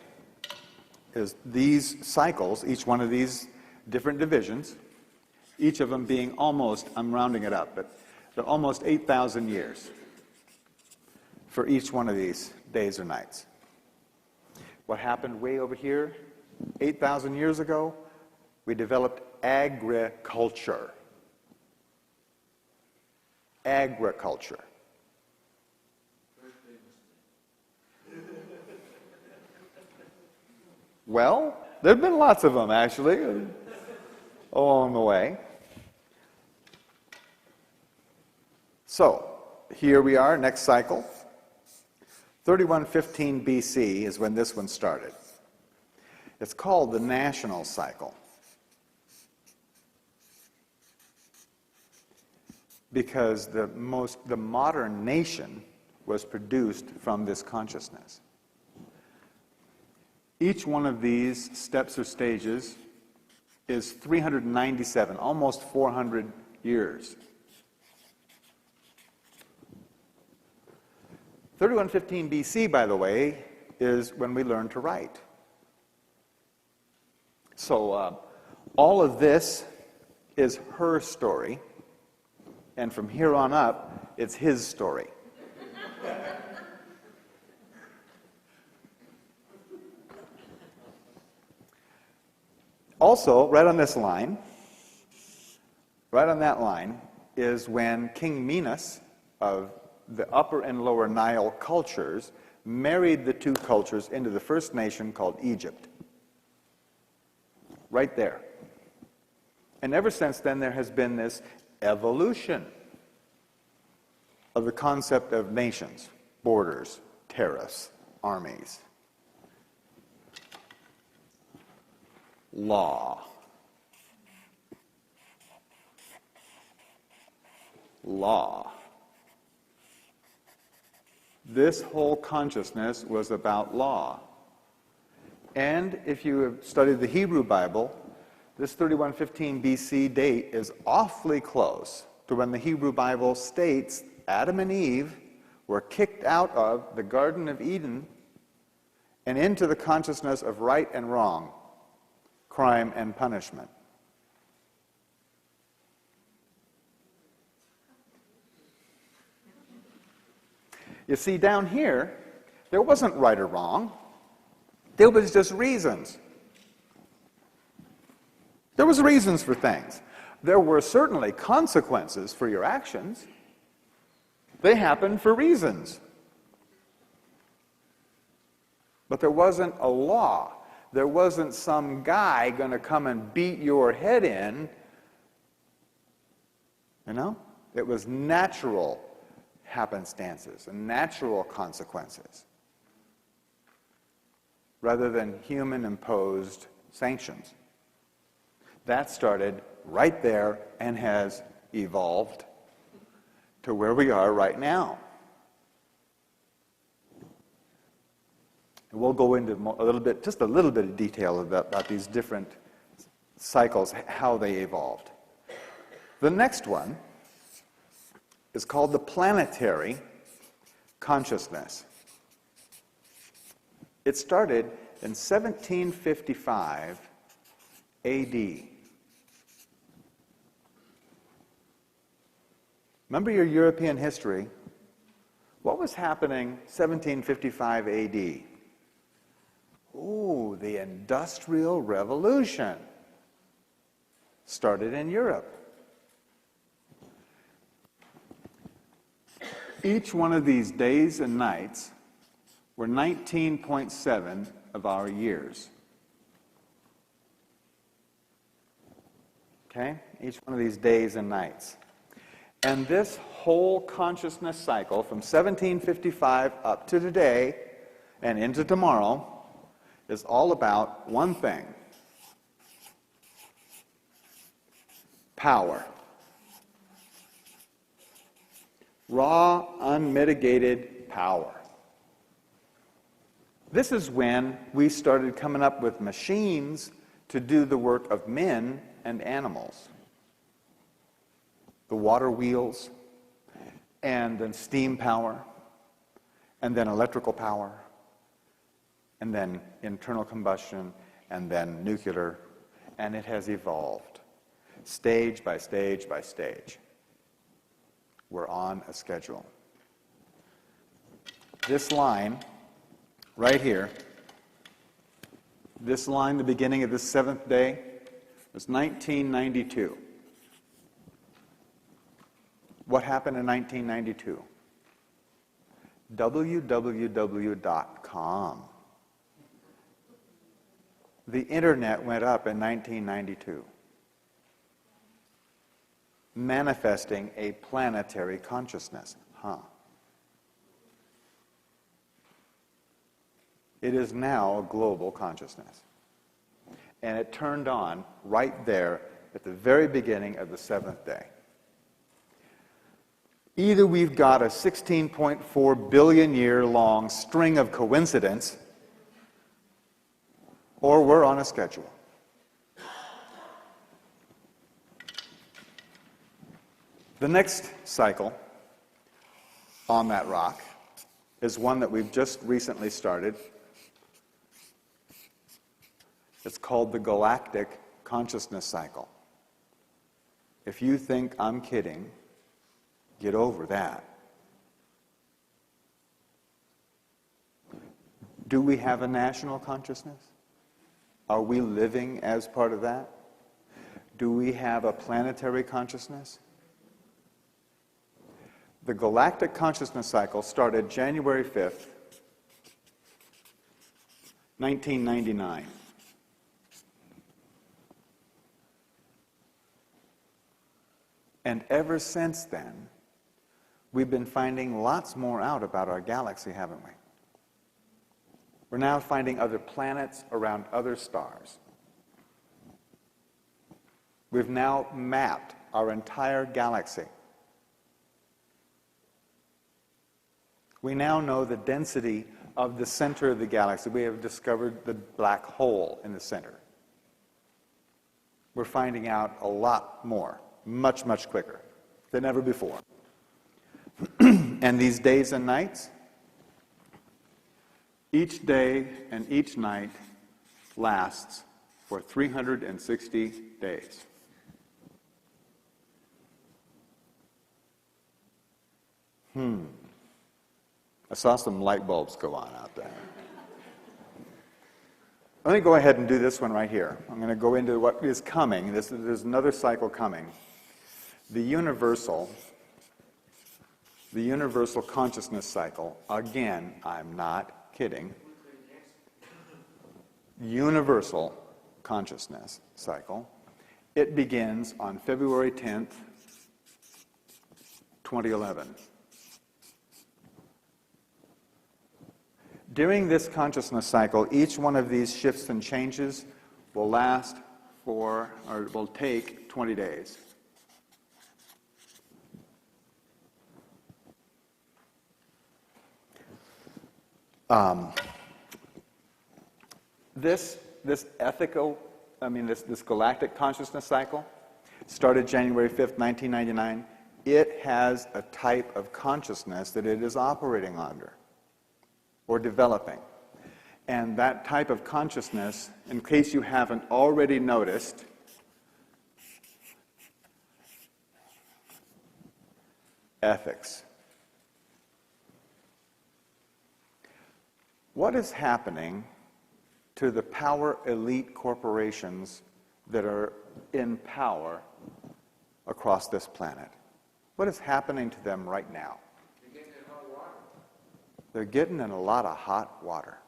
is these cycles, each one of these different divisions, each of them being almost, I'm rounding it up, but they're almost 8,000 years for each one of these days or nights. What happened way over here, 8,000 years ago, we developed agriculture. Agriculture. Well, there have been lots of them, actually, along the way. So, here we are, next cycle. 3115 BC is when this one started. It's called the national cycle. Because the modern nation was produced from this consciousness. Each one of these steps or stages is 397, almost 400 years. 3115 BC, by the way, is when we learned to write. So all of this is her story, and from here on up, it's his story. Also, right on this line, right on that line, is when King Minos of the Upper and Lower Nile cultures married the two cultures into the first nation called Egypt. Right there. And ever since then, there has been this evolution of the concept of nations, borders, tariffs, armies. Law. Law. This whole consciousness was about law. And if you have studied the Hebrew Bible, this 3115 BC date is awfully close to when the Hebrew Bible states Adam and Eve were kicked out of the Garden of Eden and into the consciousness of right and wrong, crime and punishment. You see, down here, there wasn't right or wrong. There was just reasons. There was reasons for things. There were certainly consequences for your actions. They happened for reasons. But there wasn't a law. There wasn't some guy going to come and beat your head in. You know? It was natural happenstances and natural consequences rather than human-imposed sanctions. That started right there and has evolved to where we are right now. And we'll go into just a little bit of detail about these different cycles, how they evolved. The next one is called the planetary consciousness. It started in 1755 AD. Remember your European history? What was happening 1755 AD? Ooh, the Industrial Revolution started in Europe. Each one of these days and nights were 19.7 of our years. Okay? Each one of these days and nights. And this whole consciousness cycle from 1755 up to today and into tomorrow is all about one thing: power. Raw, unmitigated power. This is when we started coming up with machines to do the work of men and animals. The water wheels, and then steam power, and then electrical power, and then internal combustion, and then nuclear, and it has evolved stage by stage by stage. We're on a schedule. This line right here, this line, the beginning of this seventh day, was 1992. What happened in 1992? www.com. The internet went up in 1992, manifesting a planetary consciousness. It is now a global consciousness. And it turned on right there at the very beginning of the seventh day. Either we've got a 16.4 billion year long string of coincidence, or we're on a schedule. The next cycle on that rock is one that we've just recently started. It's called the galactic consciousness cycle. If you think I'm kidding, get over that. Do we have a national consciousness? Are we living as part of that? Do we have a planetary consciousness? The galactic consciousness cycle started January 5th, 1999. And ever since then, we've been finding lots more out about our galaxy, haven't we? We're now finding other planets around other stars. We've now mapped our entire galaxy. We now know the density of the center of the galaxy. We have discovered the black hole in the center. We're finding out a lot more, much, much quicker than ever before. And these days and nights, each day and each night lasts for 360 days. I saw some light bulbs go on out there. Let me go ahead and do this one right here. I'm going to go into what is coming. There's another cycle coming. The universal consciousness cycle. Again, I'm not kidding. universal consciousness cycle. It begins on February 10th, 2011. During this consciousness cycle, each one of these shifts and changes will last for, or will take 20 days. This ethical, this galactic consciousness cycle started January 5th, 1999. It has a type of consciousness that it is operating under or developing. And that type of consciousness, in case you haven't already noticed, ethics. What is happening to the power elite corporations that are in power across this planet? What is happening to them right now? They're getting in hot water. They're getting in a lot of hot water.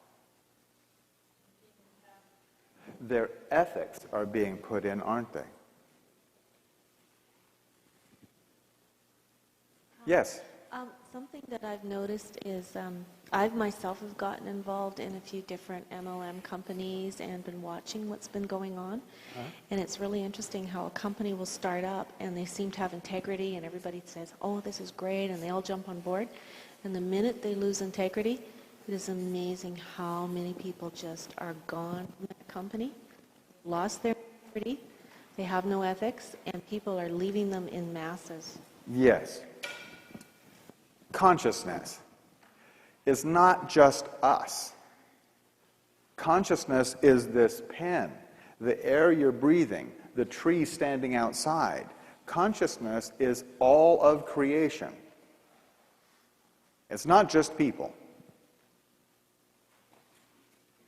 Their ethics are being put in, aren't they? Yes? Something that I've noticed is I myself have gotten involved in a few different MLM companies and been watching what's been going on. And it's really interesting how a company will start up and they seem to have integrity and everybody says, oh, this is great, and they all jump on board. And the minute they lose integrity, it is amazing how many people just are gone from that company, lost their integrity, they have no ethics, and people are leaving them in masses. Yes. Consciousness is not just us. Consciousness is this pen, the air you're breathing, the tree standing outside. Consciousness is all of creation. It's not just people.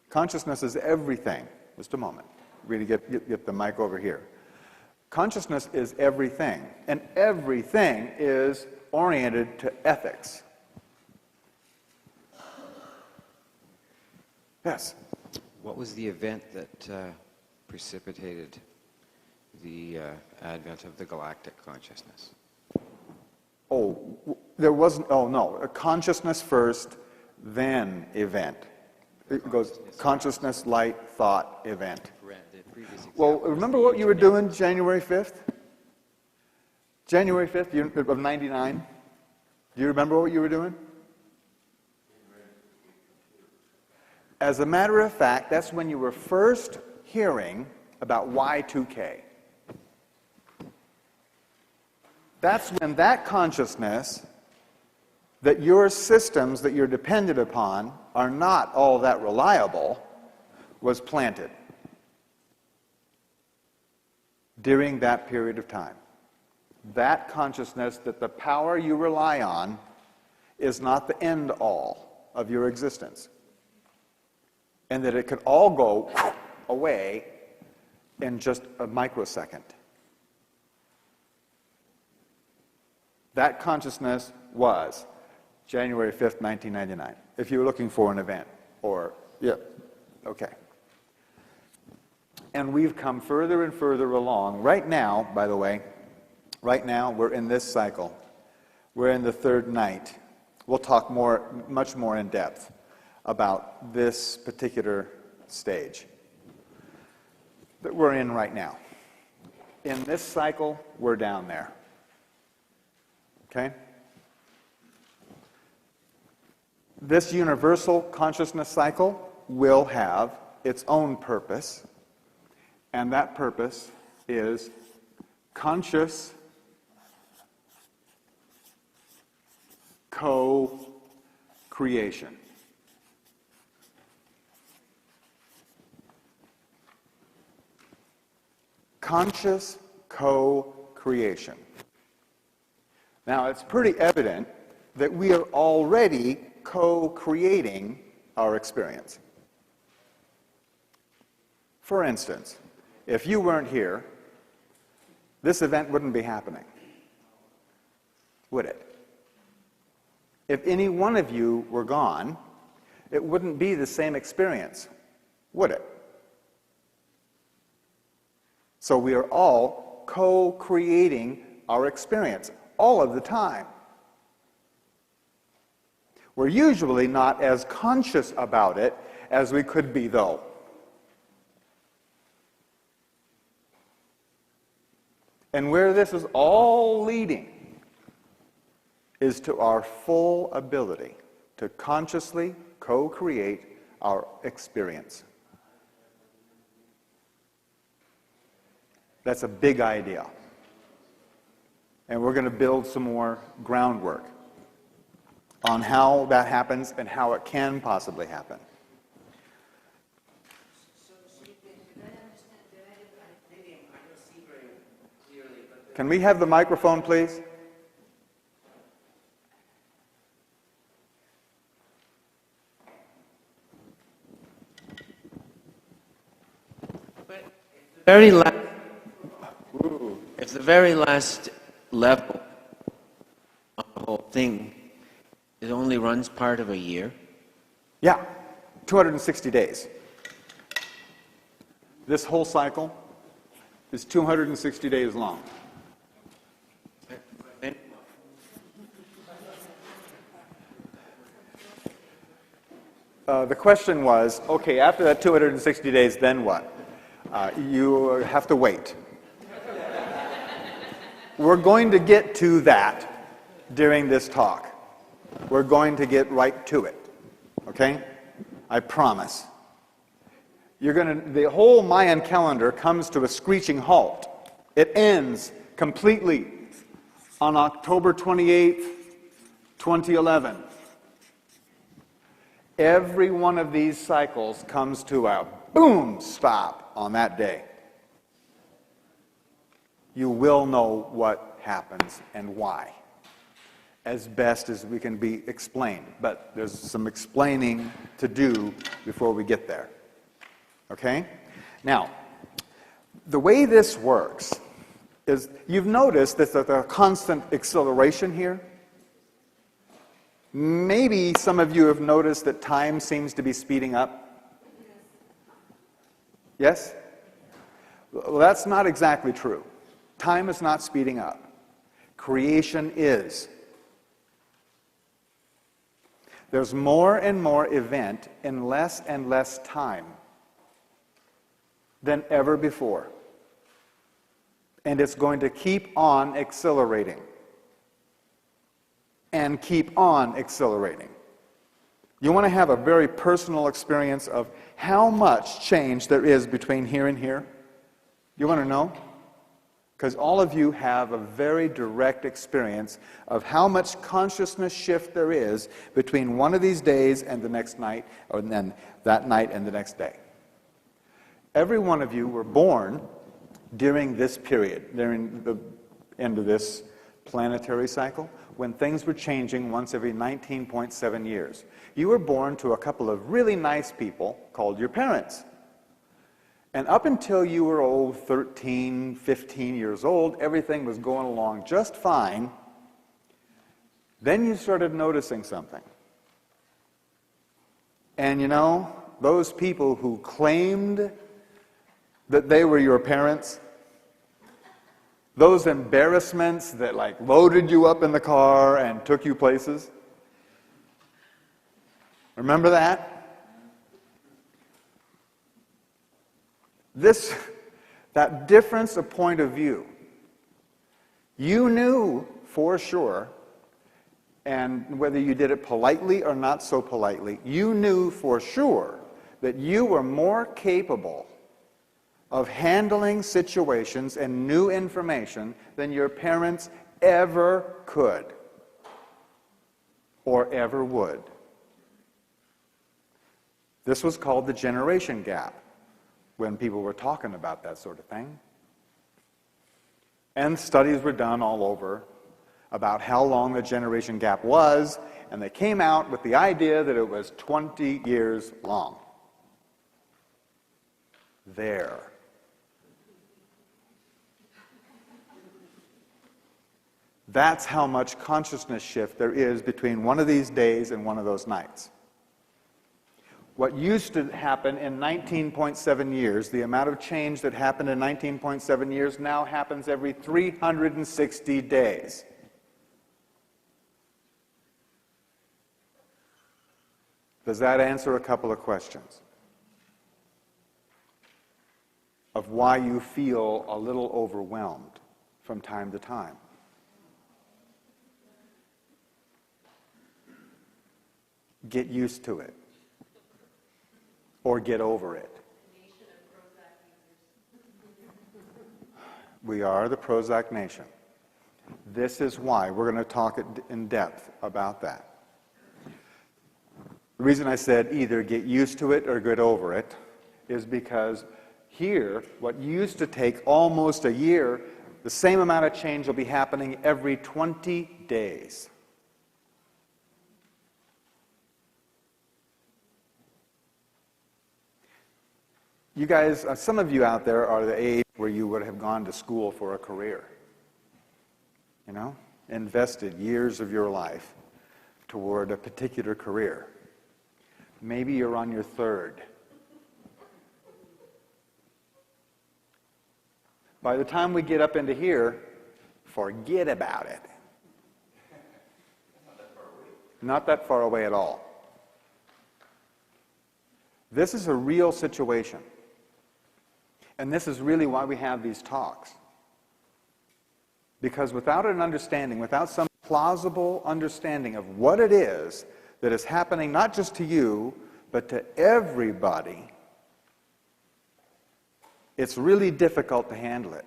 Consciousness is everything. Just a moment. Really get the mic over here. Consciousness is everything, and everything is oriented to ethics. Yes? What was the event that precipitated the advent of the galactic consciousness? There wasn't, a consciousness first, then event. It goes consciousness, light, thought, event. Well, remember what you were doing January 5th? January 5th of 99? Do you remember what you were doing? As a matter of fact, that's when you were first hearing about Y2K. That's when that consciousness that your systems that you're dependent upon are not all that reliable was planted during that period of time. That consciousness that the power you rely on is not the end all of your existence. And that it could all go away in just a microsecond. That consciousness was January 5th, 1999. If you were looking for an event, okay. And we've come further and further along. Right now, by the way, we're in this cycle. We're in the third night. We'll talk much more in depth about this particular stage that we're in right now. In this cycle, we're down there. Okay? This universal consciousness cycle will have its own purpose, and that purpose is conscious co-creation. Conscious co-creation. Now, it's pretty evident that we are already co-creating our experience. For instance, if you weren't here, this event wouldn't be happening, would it? If any one of you were gone, it wouldn't be the same experience, would it? So we are all co-creating our experience all of the time. We're usually not as conscious about it as we could be, though. And where this is all leading is to our full ability to consciously co-create our experience. That's a big idea. And we're going to build some more groundwork on how that happens and how it can possibly happen. Can we have the microphone, please? If the very last level of the whole thing, it only runs part of a year. Yeah, 260 days. This whole cycle is 260 days long. The question was, okay, after that 260 days, then what? You have to wait. We're going to get to that during this talk. We're going to get right to it, okay? I promise. The whole Mayan calendar comes to a screeching halt. It ends completely on October 28th, 2011. Every one of these cycles comes to a boom stop on that day. You will know what happens and why, as best as we can be explained. But there's some explaining to do before we get there. Okay? Now, the way this works is, you've noticed that there's a constant acceleration here. Maybe some of you have noticed that time seems to be speeding up. Yes? Well, that's not exactly true. Time is not speeding up. Creation is. There's more and more event in less and less time than ever before. And it's going to keep on accelerating. And keep on accelerating. You want to have a very personal experience of how much change there is between here and here? You want to know? Because all of you have a very direct experience of how much consciousness shift there is between one of these days and the next night, or then that night and the next day. Every one of you were born during this period, during the end of this planetary cycle, when things were changing once every 19.7 years. You were born to a couple of really nice people called your parents. And up until you were 13, 15 years old, everything was going along just fine. Then you started noticing something. And you know, those people who claimed that they were your parents, those embarrassments that like loaded you up in the car and took you places. Remember that? That difference of point of view. You knew for sure, and whether you did it politely or not so politely, you knew for sure that you were more capable of handling situations and new information than your parents ever could or ever would. This was called the generation gap when people were talking about that sort of thing. And studies were done all over about how long the generation gap was, and they came out with the idea that it was 20 years long. There. That's how much consciousness shift there is between one of these days and one of those nights. what used to happen in 19.7 years, the amount of change that happened in 19.7 years now happens every 360 days. Does that answer a couple of questions of why you feel a little overwhelmed from time to time? Get used to it. Or get over it. We are the Prozac nation. This is why we're going to talk in depth about that. The reason I said either get used to it or get over it is because here, what used to take almost a year, the same amount of change will be happening every 20 days. You guys, some of you out there are the age where you would have gone to school for a career. You know, invested years of your life toward a particular career. Maybe you're on your third. By the time we get up into here, forget about it. Not that far away at all. This is a real situation. And this is really why we have these talks. Because without an understanding, without some plausible understanding of what it is that is happening not just to you, but to everybody, it's really difficult to handle it.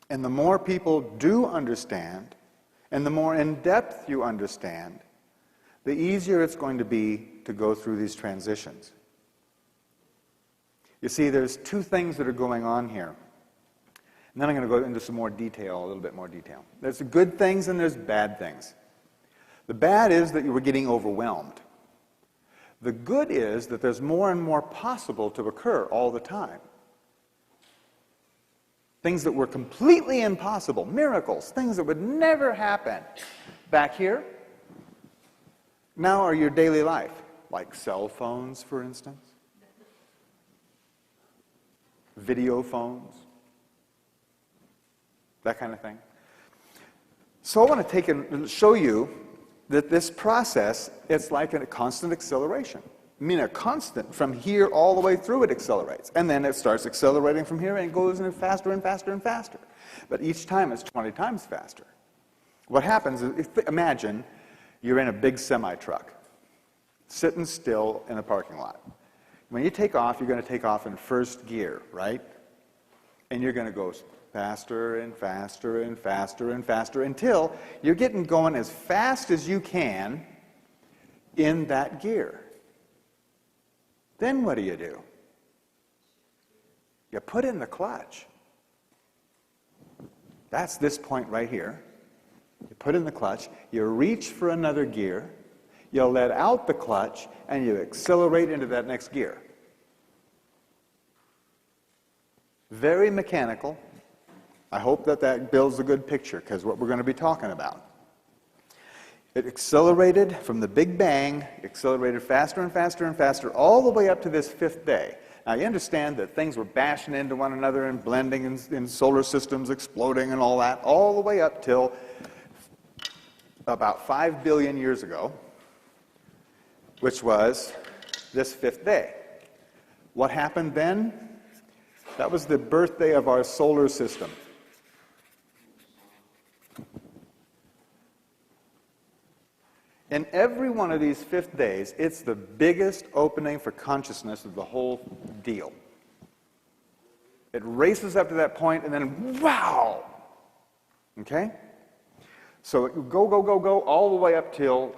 And the more people do understand, and the more in depth you understand, the easier it's going to be to go through these transitions. You see, there's two things that are going on here. And then I'm going to go into some more detail, a little bit more detail. There's good things and there's bad things. The bad is that you were getting overwhelmed. The good is that there's more and more possible to occur all the time. Things that were completely impossible, miracles, things that would never happen back here, now are your daily life, like cell phones, for instance. Video phones, that kind of thing. So I want to take and show you that this process, it's like a constant acceleration. I mean, a constant, from here all the way through it accelerates. And then it starts accelerating from here and it goes in faster and faster and faster. But each time it's 20 times faster. What happens is, imagine you're in a big semi-truck, sitting still in a parking lot. When you take off, you're going to take off in first gear, right? And you're going to go faster and faster and faster and faster until you're getting going as fast as you can in that gear. Then what do? You put in the clutch. That's this point right here. You put in the clutch, you reach for another gear, you let out the clutch, and you accelerate into that next gear. Very mechanical. I hope that that builds a good picture, because what we're going to be talking about. It accelerated from the Big Bang, accelerated faster and faster and faster, all the way up to this fifth day. Now, you understand that things were bashing into one another and blending in solar systems, exploding and all that, all the way up till about 5 billion years ago, which was this fifth day. What happened then? That was the birthday of our solar system. In every one of these fifth days, it's the biggest opening for consciousness of the whole deal. It races up to that point, and then, wow! Okay? So it would go, go, go, go, all the way up till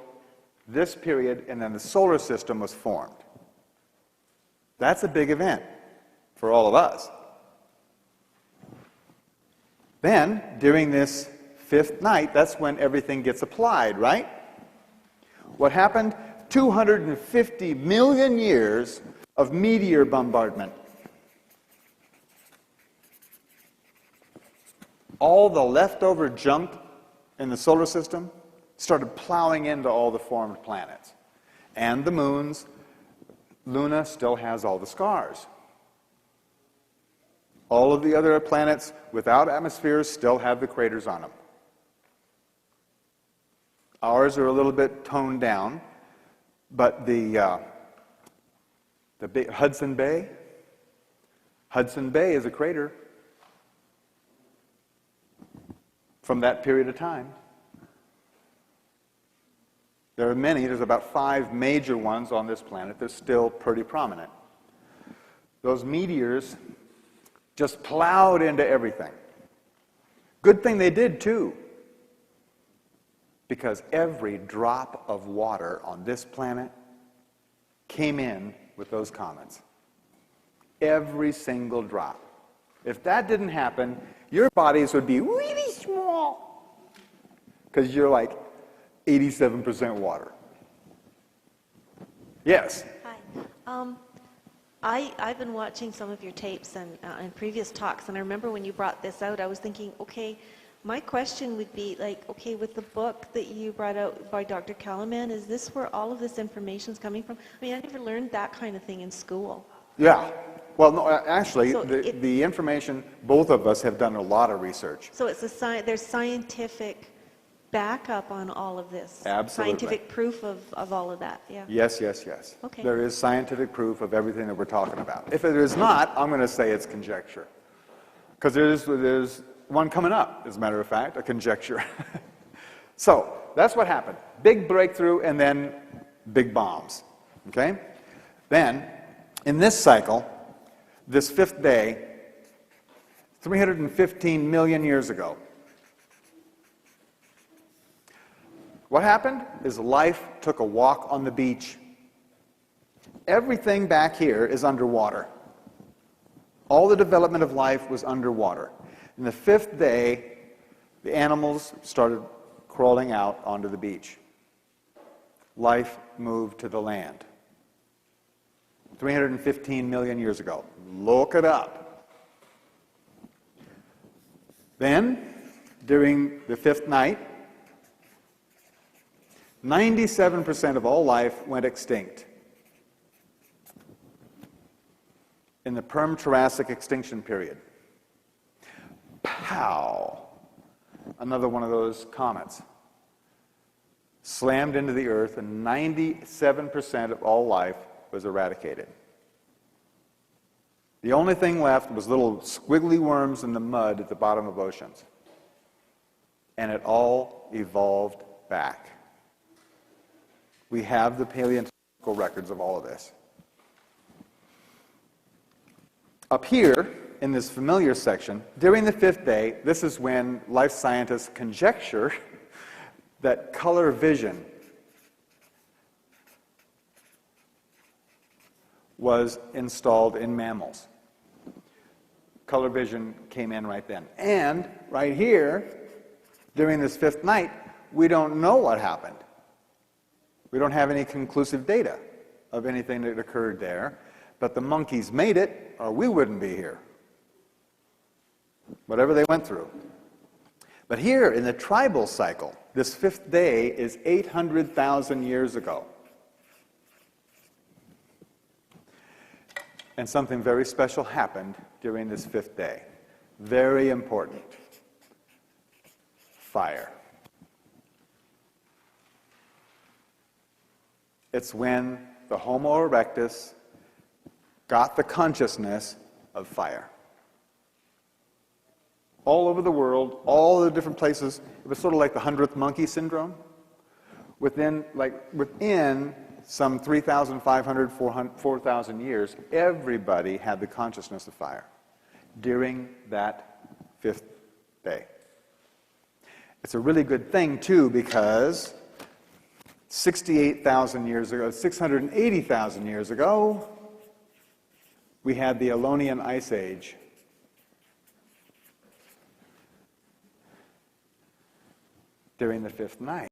this period, and then the solar system was formed. That's a big event for all of us. Then, during this fifth night, that's when everything gets applied, right? What happened? 250 million years of meteor bombardment. All the leftover junk in the solar system started plowing into all the formed planets. and the moons, Luna still has all the scars. All of the other planets without atmospheres still have the craters on them. Ours are a little bit toned down, but the big Hudson Bay is a crater from that period of time. There are many, there's about 5 major ones on this planet that are still pretty prominent. Those meteors just plowed into everything. Good thing they did too, because every drop of water on this planet came in with those comets. Every single drop. If that didn't happen, your bodies would be really small, because you're like 87% water. Yes? Hi. I've been watching some of your tapes and previous talks, and I remember when you brought this out, I was thinking, okay, my question would be, like, okay, with the book that you brought out by Dr. Kalaman, is this where all of this information is coming from? I mean, I never learned that kind of thing in school. Yeah. Well, no, actually, So the information, both of us have done a lot of research. So it's there's scientific backup on all of this? Absolutely. Scientific proof of all of that, yeah. Yes, yes, yes. Okay. There is scientific proof of everything that we're talking about. If it is not, I'm going to say it's conjecture. Because there's one coming up, as a matter of fact, a conjecture. So, that's what happened. Big breakthrough and then big bombs. Okay? Then, in this cycle, this 5th day, 315 million years ago, what happened is life took a walk on the beach. Everything back here is underwater. All the development of life was underwater. In the 5th day, the animals started crawling out onto the beach. Life moved to the land. 315 million years ago. Look it up. Then, during the 5th night, 97% of all life went extinct in the Perm-Triassic extinction period. Pow! Another one of those comets slammed into the earth, and 97% of all life was eradicated. The only thing left was little squiggly worms in the mud at the bottom of oceans. And it all evolved back. We have the paleontological records of all of this. Up here, in this familiar section, during the 5th day, this is when life scientists conjecture that color vision was installed in mammals. Color vision came in right then. And right here, during this 5th night, we don't know what happened. We don't have any conclusive data of anything that occurred there, but the monkeys made it, or we wouldn't be here. Whatever they went through. But here in the tribal cycle, this 5th day is 800,000 years ago. And something very special happened during this 5th day. Very important. Fire. It's when the Homo erectus got the consciousness of fire. All over the world, all the different places, it was sort of like the 100th monkey syndrome. Within some 3,500, 4,000 years, everybody had the consciousness of fire during that 5th day. It's a really good thing, too, because 68,000 years ago, 680,000 years ago, we had the Ionian Ice Age. During the 5th night.